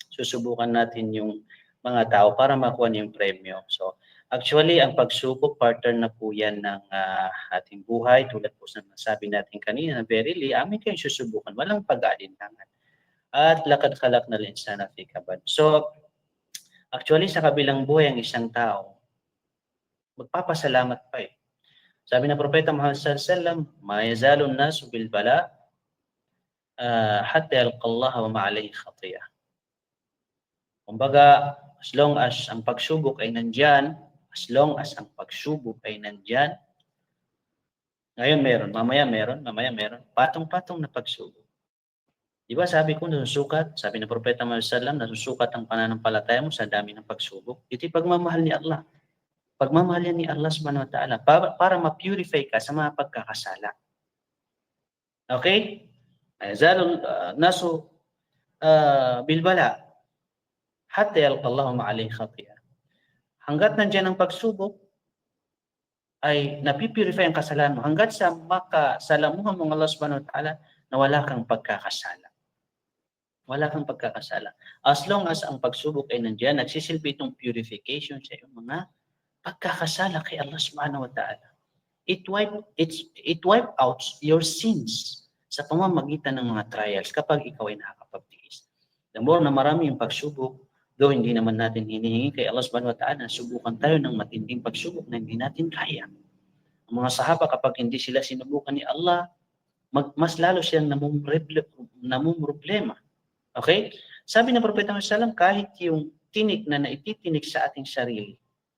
susubukan natin yung mga tao para makuha yung premyo. So, actually, ang pagsubok, partner na po yan ng ating buhay. Tulad po sa nasabi natin kanina, verily, amin kayong susubukan. Walang pag-aalinlangan. At lakad-kalak na rin sana fikabad. So, actually, sa kabilang buhay, ang isang tao, magpapasalamat pa eh. Sabi ng Propeta Muhammad sallallahu alaihi wasallam, "Ma yazalun nasu bil bala hatta yalqa Allah wa ma alayhi khatiyah." Kumbaga, as long as ang pagsubok ay nandyan, ngayon meron, mamaya meron, patong-patong na pagsubok. Di ba sabi ko, sabi ng Propeta Muhammad sallallahu alaihi wasallam, nasusukat ang pananampalataya mo sa dami ng pagsubok. Ito'y pagmamahal ni Allah. Pagmamahal yan ni Allah subhanahu wa ta'ala para ma-purify ka sa mga pagkakasala. Okay? Zalul nasu bilbala hatta yalqa Allah ma alayhi khatiya. Hanggat nandiyan ang pagsubok, ay napipurify ang kasalanan mo. Hanggat sa makasalamuhan mo ng Allah subhanahu wa ta'ala na wala kang pagkakasala. Wala kang pagkakasala. As long as ang pagsubok ay nandiyan, nagsisilbi itong purification sa iyong mga pagkakasala kay Allah subhanahu wa ta'ala. It wipe out your sins sa pamamagitan ng mga trials kapag ikaw ay nakakapagtiis. The more na marami yung pagsubok, though hindi naman natin hinihingi kay Allah subhanahu wa ta'ala, subukan tayo ng matinding pagsubok na hindi natin kaya. Ang mga sahaba, kapag hindi sila sinubukan ni Allah, mas lalo silang namumroblema. Okay? Sabi ng Propeta Muhammad sallallahu alaihi wasallam, kahit yung tinik na naititinik sa ating sarili,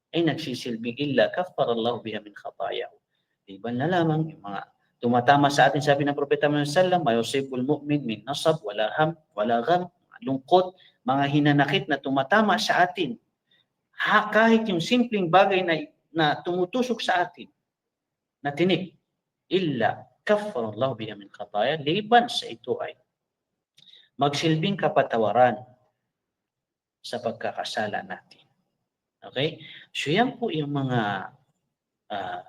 ay nagsisilbing illa kafarallahu biha min khatayahu. Diba na lamang yung mga tumatama sa atin, sabi ng Propeta Muhammad sallallahu alaihi wasallam, mayusibul mu'min min nasab wala ham wala gham, lungkot, mga hinanakit na tumatama sa atin. Kahit yung simpleng bagay na tumutusok sa atin na tinik, illa kafarallahu biha min khataya, liban sa ito ay magsilbing kapatawaran sa pagkakasala natin. Okay? So yan po yung mga ah,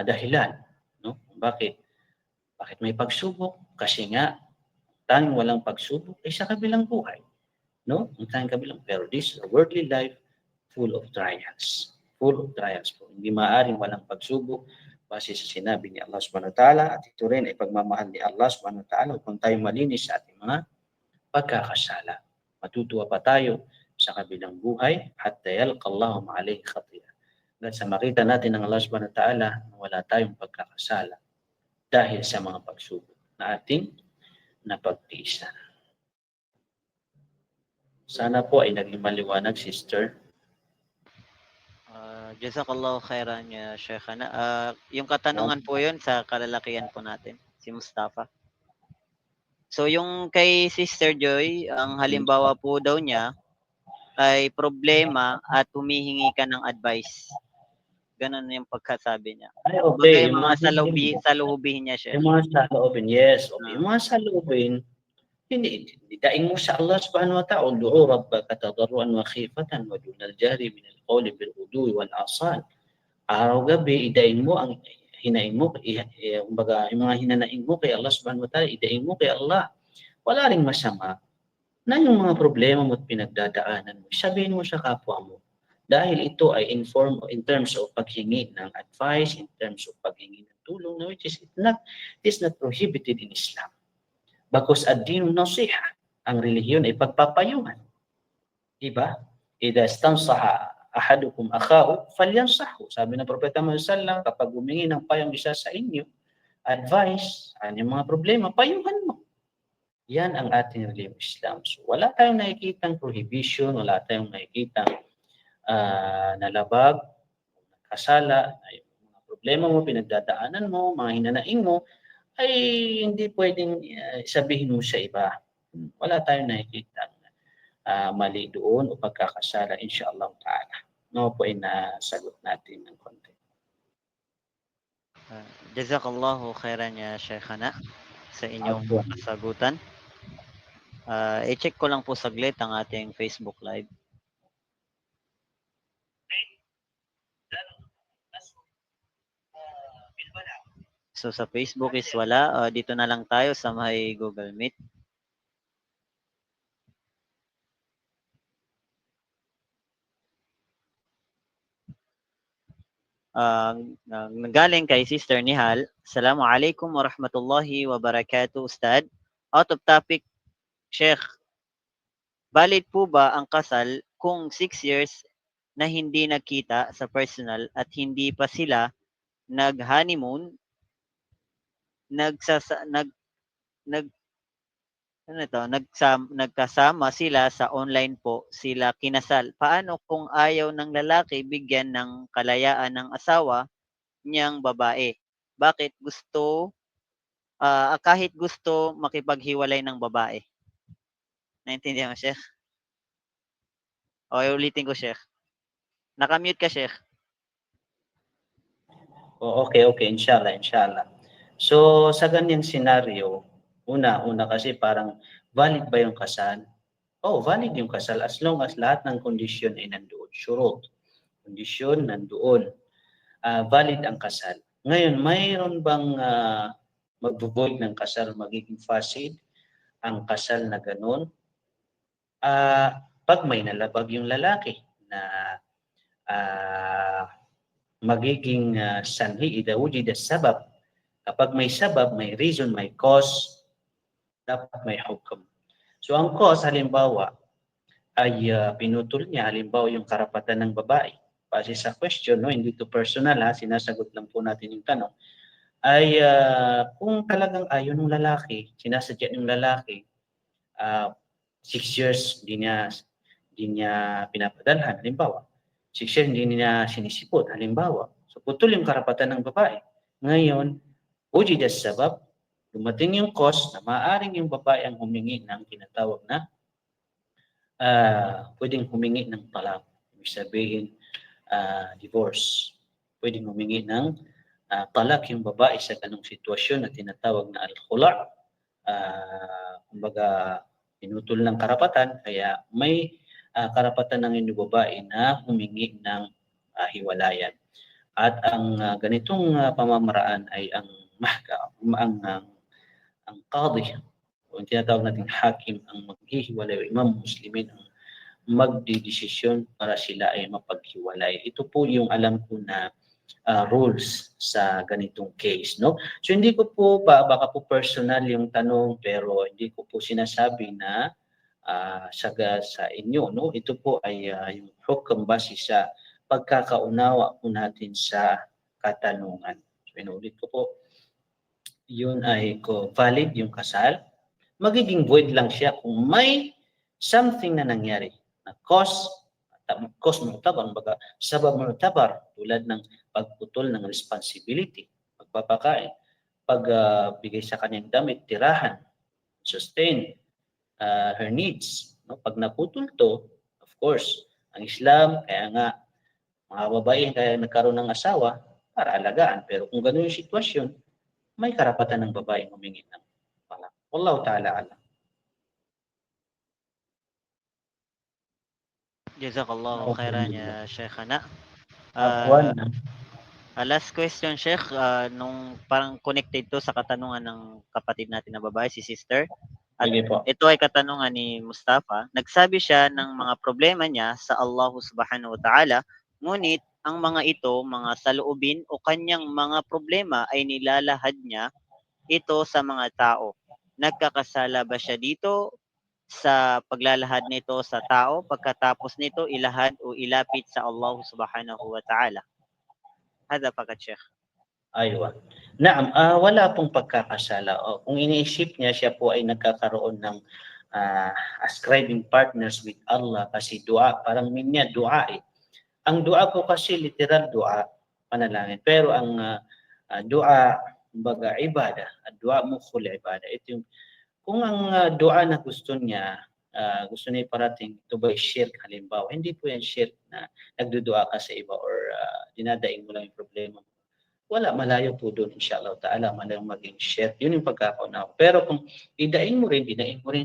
dahilan, no? Bakit may pagsubok? Kasi nga tanging walang pagsubok ay sa kabilang buhay, no? Ang tanging kabilang. Pero this worldly life full of trials. Full of trials po. Hindi maaaring walang pagsubok base sa sinabi ni Allah Subhanahu wa Ta'ala, at ito rin ay pagmamahal ni Allah Subhanahu wa Ta'ala upang tayo malinis sa ating mga pagkakasala. Matutuwa pa tayo sa kabilang buhay hatta yalqa Allahu alayhi khatiya. At sa makita natin ng Allah Subhanahu wa Ta'ala na wala tayong pagkakasala dahil sa mga pagsubok na ating napagtiisan. Sana po ay naging maliwanag, sister. Jazakallahu khairan ya Sheikhana. Yung katanungan po yun sa kalalakihan po natin, si Mustafa. So yung kay Sister Joy, ang halimbawa po daw niya ay problema at humihingi ka ng advice. Ganun yung pagkasabi niya. Ay, Kumbaga okay. yung mga salubihin niya, Sheikh. Yung mga saloobin, yes. Okay. Ah, Yung mga saloobin, daing mo sa Allah Subhanahu wa Ta'ala, ud'u rabbaka tadarruan wa khifatan wa dunal jahri min al-qawli bil udwi wal asal. Araw-gabi, idaing mo ang hinaing mo, kumbaga, yung mga hinanaing mo kay Allah Subhanahu wa Ta'ala, idaing mo kay Allah. Wala ring masama na yung mga problema mo at pinagdadaanan mo, sabihin mo sa kapwa mo. Dahil ito ay in terms of paghingi ng advice, in terms of paghingi ng tulong, no, which is not prohibited in Islam. Bagkus ad-dinu nasiha, ang relihiyon ay pagpapayuhan. Diba? Ida stansaha ahadukum akhahu falyansahu. Sabi ng Propeta Muhammad sallallahu kapag humingi ng payong isa sa inyo, advice, yung mga problema, payuhan mo. Yan ang ating reliyong Islam. So, wala tayong nakikitang prohibition, wala tayong nakikitang nalabag, kasala, ay mga problema mo, pinagdadaanan mo, mga hinanaing mo, ay hindi pwedeng sabihin mo sa iba. Wala tayong nakikita mali doon o pagkakasala, inshallah ta'ala. No po ay nasagot natin ng konti. Jazakallahu khairan ya Sheikhana sa inyong Afwan. kasagutan. I-check ko lang po saglit ang ating Facebook Live. So sa Facebook is wala. Dito na lang tayo sa may Google Meet. Galing kay Sister Nihal. Assalamualaikum warahmatullahi wabarakatuh, Ustad. Out of topic, Sheikh. Valid po ba ang kasal kung 6 years na hindi nagkita sa personal at hindi pa sila nag-honeymoon, nagsasa, nag, nag, ano ito, nagkasama sila sa online po, sila kinasal. Paano kung ayaw ng lalaki bigyan ng kalayaan ng asawa niyang babae? Bakit kahit gusto makipaghiwalay ng babae? Naintindihan mo, Sheikh? O, ulitin ko, Sheikh. Nakamute ka, Sheikh. Okay, inshallah. So, sa ganyang senaryo, una kasi parang valid ba yung kasal? Valid yung kasal as long as lahat ng kondisyon ay nandoon. Shurut. Kondisyon nandoon. Valid ang kasal. Ngayon, mayroon bang magbo-void ng kasal, magiging fasid ang kasal na ganun? Pag may nalabag yung lalaki na magiging sanhi ida wujida sabab. Kapag may sabab, may reason, may cause, dapat may hukom. So ang cause halimbawa ay pinutol niya halimbawa yung karapatan ng babae. Base sa question, no, hindi to personal sinasagot lang po natin yung tanong. Ay kung talagang ayaw ng lalaki, sinasadya ng lalaki, 6 years hindi niya pinapadalhan halimbawa. 6 years hindi niya sinisipot halimbawa. So putol yung karapatan ng babae. Ngayon, ujida sabab, dumating yung cause na maaaring yung babae ang humingi ng tinatawag na pwedeng humingi ng talak. Ibig sabihin, divorce. Pwedeng humingi ng talak yung babae sa ganong sitwasyon na tinatawag na al-khula'. Kumbaga, pinutol ng karapatan, kaya may karapatan ng inyong babae na humingi ng hiwalayan. At ang ganitong pamamaraan ay ang ang qadi o ang tinatawag nating hakim ang maghihiwalay o imam muslimin ang magdidesisyon para sila ay mapaghiwalay. Ito po yung alam ko na rules sa ganitong case, no? So hindi ko po baka po personal yung tanong pero hindi ko po sinasabi na sa inyo, no? Ito po ay yung hukm base sa pagkakaunawa po natin sa katanungan. So inulit ko po, yun ay valid yung kasal. Magiging void lang siya kung may something na nangyari na cause mu'tabar, baga sabab mu'tabar tulad ng pagputol ng responsibility, pagpapakain, pagbigay sa kanyang damit, tirahan, sustain her needs. No? Pag naputol to, of course, ang Islam, kaya nga mga babae kaya nagkaroon ng asawa para alagaan. Pero kung gano'n yung sitwasyon, may karapatan ng babae humingi ng talak. Wallahu ta'ala alam. Jazakallahu khairan ya Sheikhana. Afwan. Last question, Sheikh, nung parang connected to sa katanungan ng kapatid natin na babae, si sister. At Sige po. ito ay katanungan ni Mustafa. Nagsabi siya ng mga problema niya sa Allah subhanahu wa ta'ala, ngunit ang mga ito, mga saloobin o kanyang mga problema ay nilalahad niya ito sa mga tao. Nagkakasala ba siya dito sa paglalahad nito sa tao, pagkatapos nito ilahad o ilapit sa Allah subhanahu wa ta'ala? Hada fakat, Sheikh. Aywa. Naam, wala pong pagkakasala. Kung iniisip niya, siya po ay nagkakaroon ng ascribing partners with Allah kasi dua, parang minya dua eh. Ang dua po kasi literal dua, panalangin. Pero ang dua, kumbaga ibada, dua mukhul ibada. Ito yung, kung ang dua na gusto niya iparating ito ba shirk halimbawa, hindi po yan shirk na nagdudua ka sa iba or dinadaing mo lang yung problema mo. Wala, malayo po doon, inshallah ta'ala, malayong maging share. Yun yung pagkakaunawa. Pero kung idain mo rin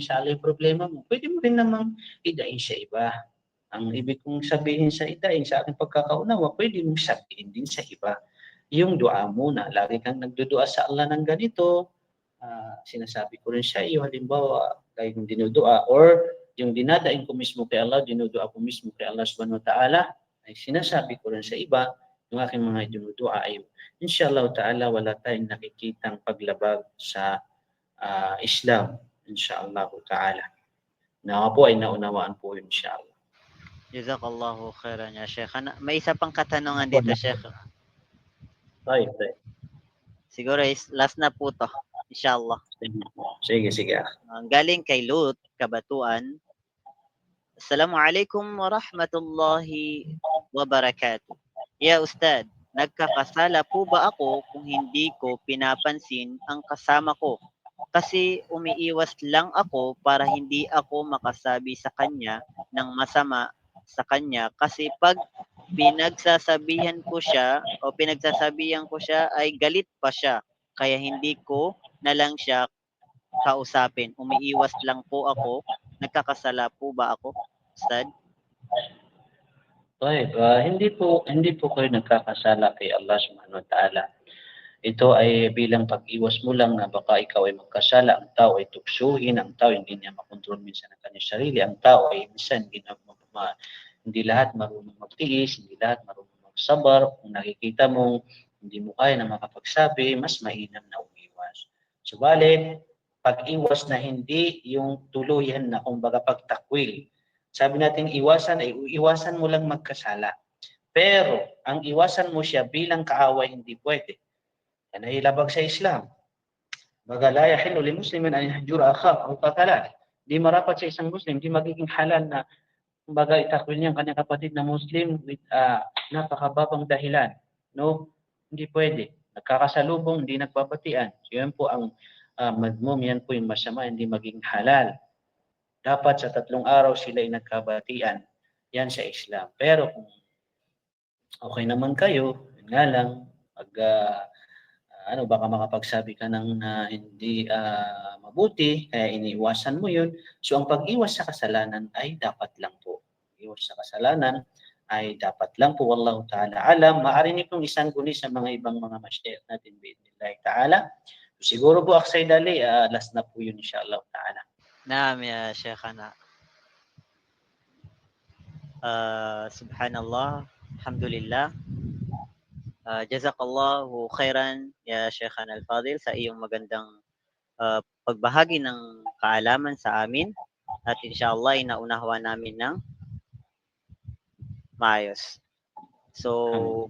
sa yung problema mo, pwede mo rin namang idain sa iba. Ang ibig kong sabihin sa idain, sa aking pagkakaunawa, pwede mong sabihin din sa iba. Yung dua muna, lagi kang nagdudua sa Allah ng ganito, sinasabi ko rin sa iyo, halimbawa, kayo yung dinudua, or yung dinadain ko mismo kay Allah, dinudua ko mismo kay Allah subhanahu wa ta'ala, ay sinasabi ko rin sa iba, yung aking mga dinudua ay inshallah ta'ala wala tayong nakikitang paglabag sa Islam, inshallah ta'ala. Na po ay naunawaan po yun, inshallah. Jazakallahu khairan ya Sheikh. May isa pang katanungan dito, Sheikh. Right. Siguro is last na po to, inshallah. Sige. Galing kay Lut, Kabatuan. Assalamualaikum warahmatullahi wabarakatuh. Ya Ustad, nagkakasala po ba ako kung hindi ko pinapansin ang kasama ko? Kasi umiiwas lang ako para hindi ako makasabi sa kanya ng masama sa kanya kasi pag pinagsasabihan ko siya ay galit pa siya. Kaya hindi ko na lang siya kausapin. Umiiwas lang po ako. Nagkakasala po ba ako, Ustad? Right. Hindi po kayo nagkakasala kay Allah subhanahu wa ta'ala. Ito ay bilang pag-iwas mo lang na baka ikaw ay magkasala, ang tao ay tuksuhin, ang tao hindi niya makontrol minsan ang kanyang sarili, ang tao ay minsan hindi lahat marunong magtiis, hindi lahat marunong magsabar. Kung nakikita mong hindi mo kaya na makapagsabi, mas mainam na umiwas. Subalit, pag-iwas na hindi yung tuluyan na kumbaga pagtakwil. Sabi natin iwasan ay iwasan mo lang magkasala. Pero ang iwasan mo siya bilang kaaway hindi pwede. Yan ay labag sa Islam. Baga la yahillu li muslimin an yahjura akhahu aw qatala. Di marapat sa isang Muslim, di magiging halal na kumbaga itakwil niya ang kanyang kapatid na Muslim with napakababang dahilan. No? Hindi pwede. Nagkakasalubong, hindi nagbabatian. So yan po ang madmum, yan po yung masama, hindi maging halal. Dapat sa 3 araw sila ay nagkabatian. Yan sa Islam. Pero kung okay naman kayo, yun nga lang, pag baka makapagsabi ka ng hindi mabuti, kaya iniiwasan mo yun. So ang pag-iwas sa kasalanan ay dapat lang po. pag-iwas sa kasalanan ay dapat lang po wallahu ta'ala alam. Maaari niyo pong isangguni sa mga ibang mga masyayikh natin bi'idhnillahi ta'ala. Siguro po Aksay Dali, last na po yun inshallah ta'ala. نعم يا شيخنا. Subhanallah, alhamdulillah. Jazakallahu khairan ya Sheikhana Al-Fadil sa iyong magandang pagbahagi ng kaalaman sa amin at inshallah ay naunawa namin ng maayos. So,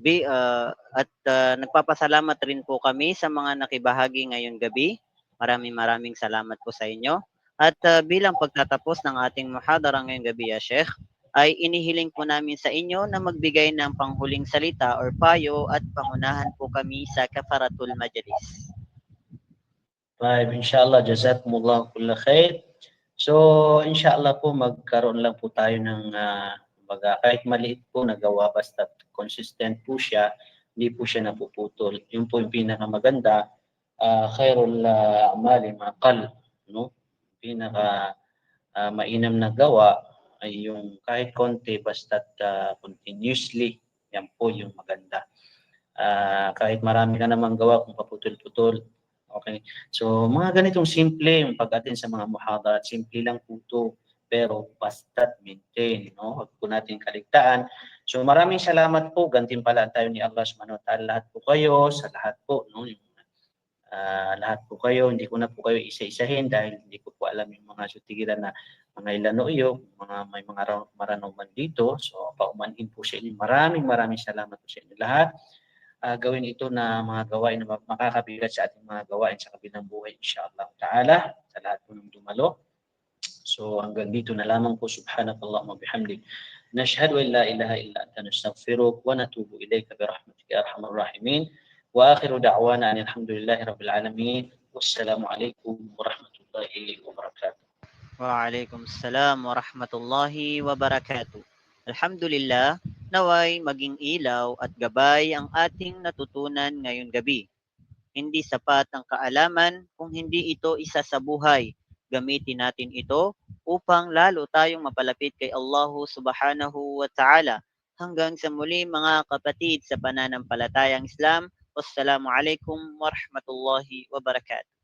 nagpapasalamat rin po kami sa mga nakibahagi ngayong gabi. Maraming salamat po sa inyo. At bilang pagtatapos ng ating muhadara ngayong gabi, ya Sheikh, ay inihiling po namin sa inyo na magbigay ng panghuling salita or payo at pangunahan po kami sa kafaratul majlis. Right, inshallah, jazakumullah kulla khair. So, inshallah po, magkaroon lang po tayo ng, kahit maliit po na gawa, basta consistent po siya, hindi po siya napuputol. Yun po yung pinakamaganda, khairul amali maqal, no? Pinaka mainam na gawa ay yung kahit konti, basta continuously, yan po yung maganda. Kahit marami ka namang gawa kung paputol-putol. Okay. So, mga ganitong simple, yung pag-attend sa mga muhadara, simple lang po ito, pero basta't maintain, no? Huwag po natin kaligtaan. So, maraming salamat po. Gantimpalaan tayo ni Allah subhanahu wa ta'ala. Lahat po kayo, sa lahat po, no? Yung, lahat po kayo, hindi ko na po kayo isa-isahin dahil hindi ko po alam yung mga sutigiran na mga Ilanoyo, may mga maranoman dito. So, paumanhin po sa inyo. Maraming salamat po sa inyo lahat. Gawin ito na mga gawain na makakabigat sa ating mga gawain sa kabilang buhay inshallah ta'ala sa lahat po ng dumalo. So hanggang dito na lamang po subhanakallahumma bihamdik. Nashhadu an la ilaha illa anta nastaghfiruka wa natubu ilayka bi rahmatika ya arhamar rahimin. Wa akhiru da'wana alhamdulillahi rabbil alamin. Wassalamu alaikum warahmatullahi wabarakatuh. Waalaikumsalam warahmatullahi wabarakatuh. Alhamdulillah, naway maging ilaw at gabay ang ating natutunan ngayong gabi. Hindi sapat ang kaalaman kung hindi ito isa sa buhay. Gamitin natin ito upang lalo tayong mapalapit kay Allah subhanahu wa ta'ala. Hanggang sa muli mga kapatid sa pananampalatayang Islam. Wassalamualaikum warahmatullahi wabarakatuh.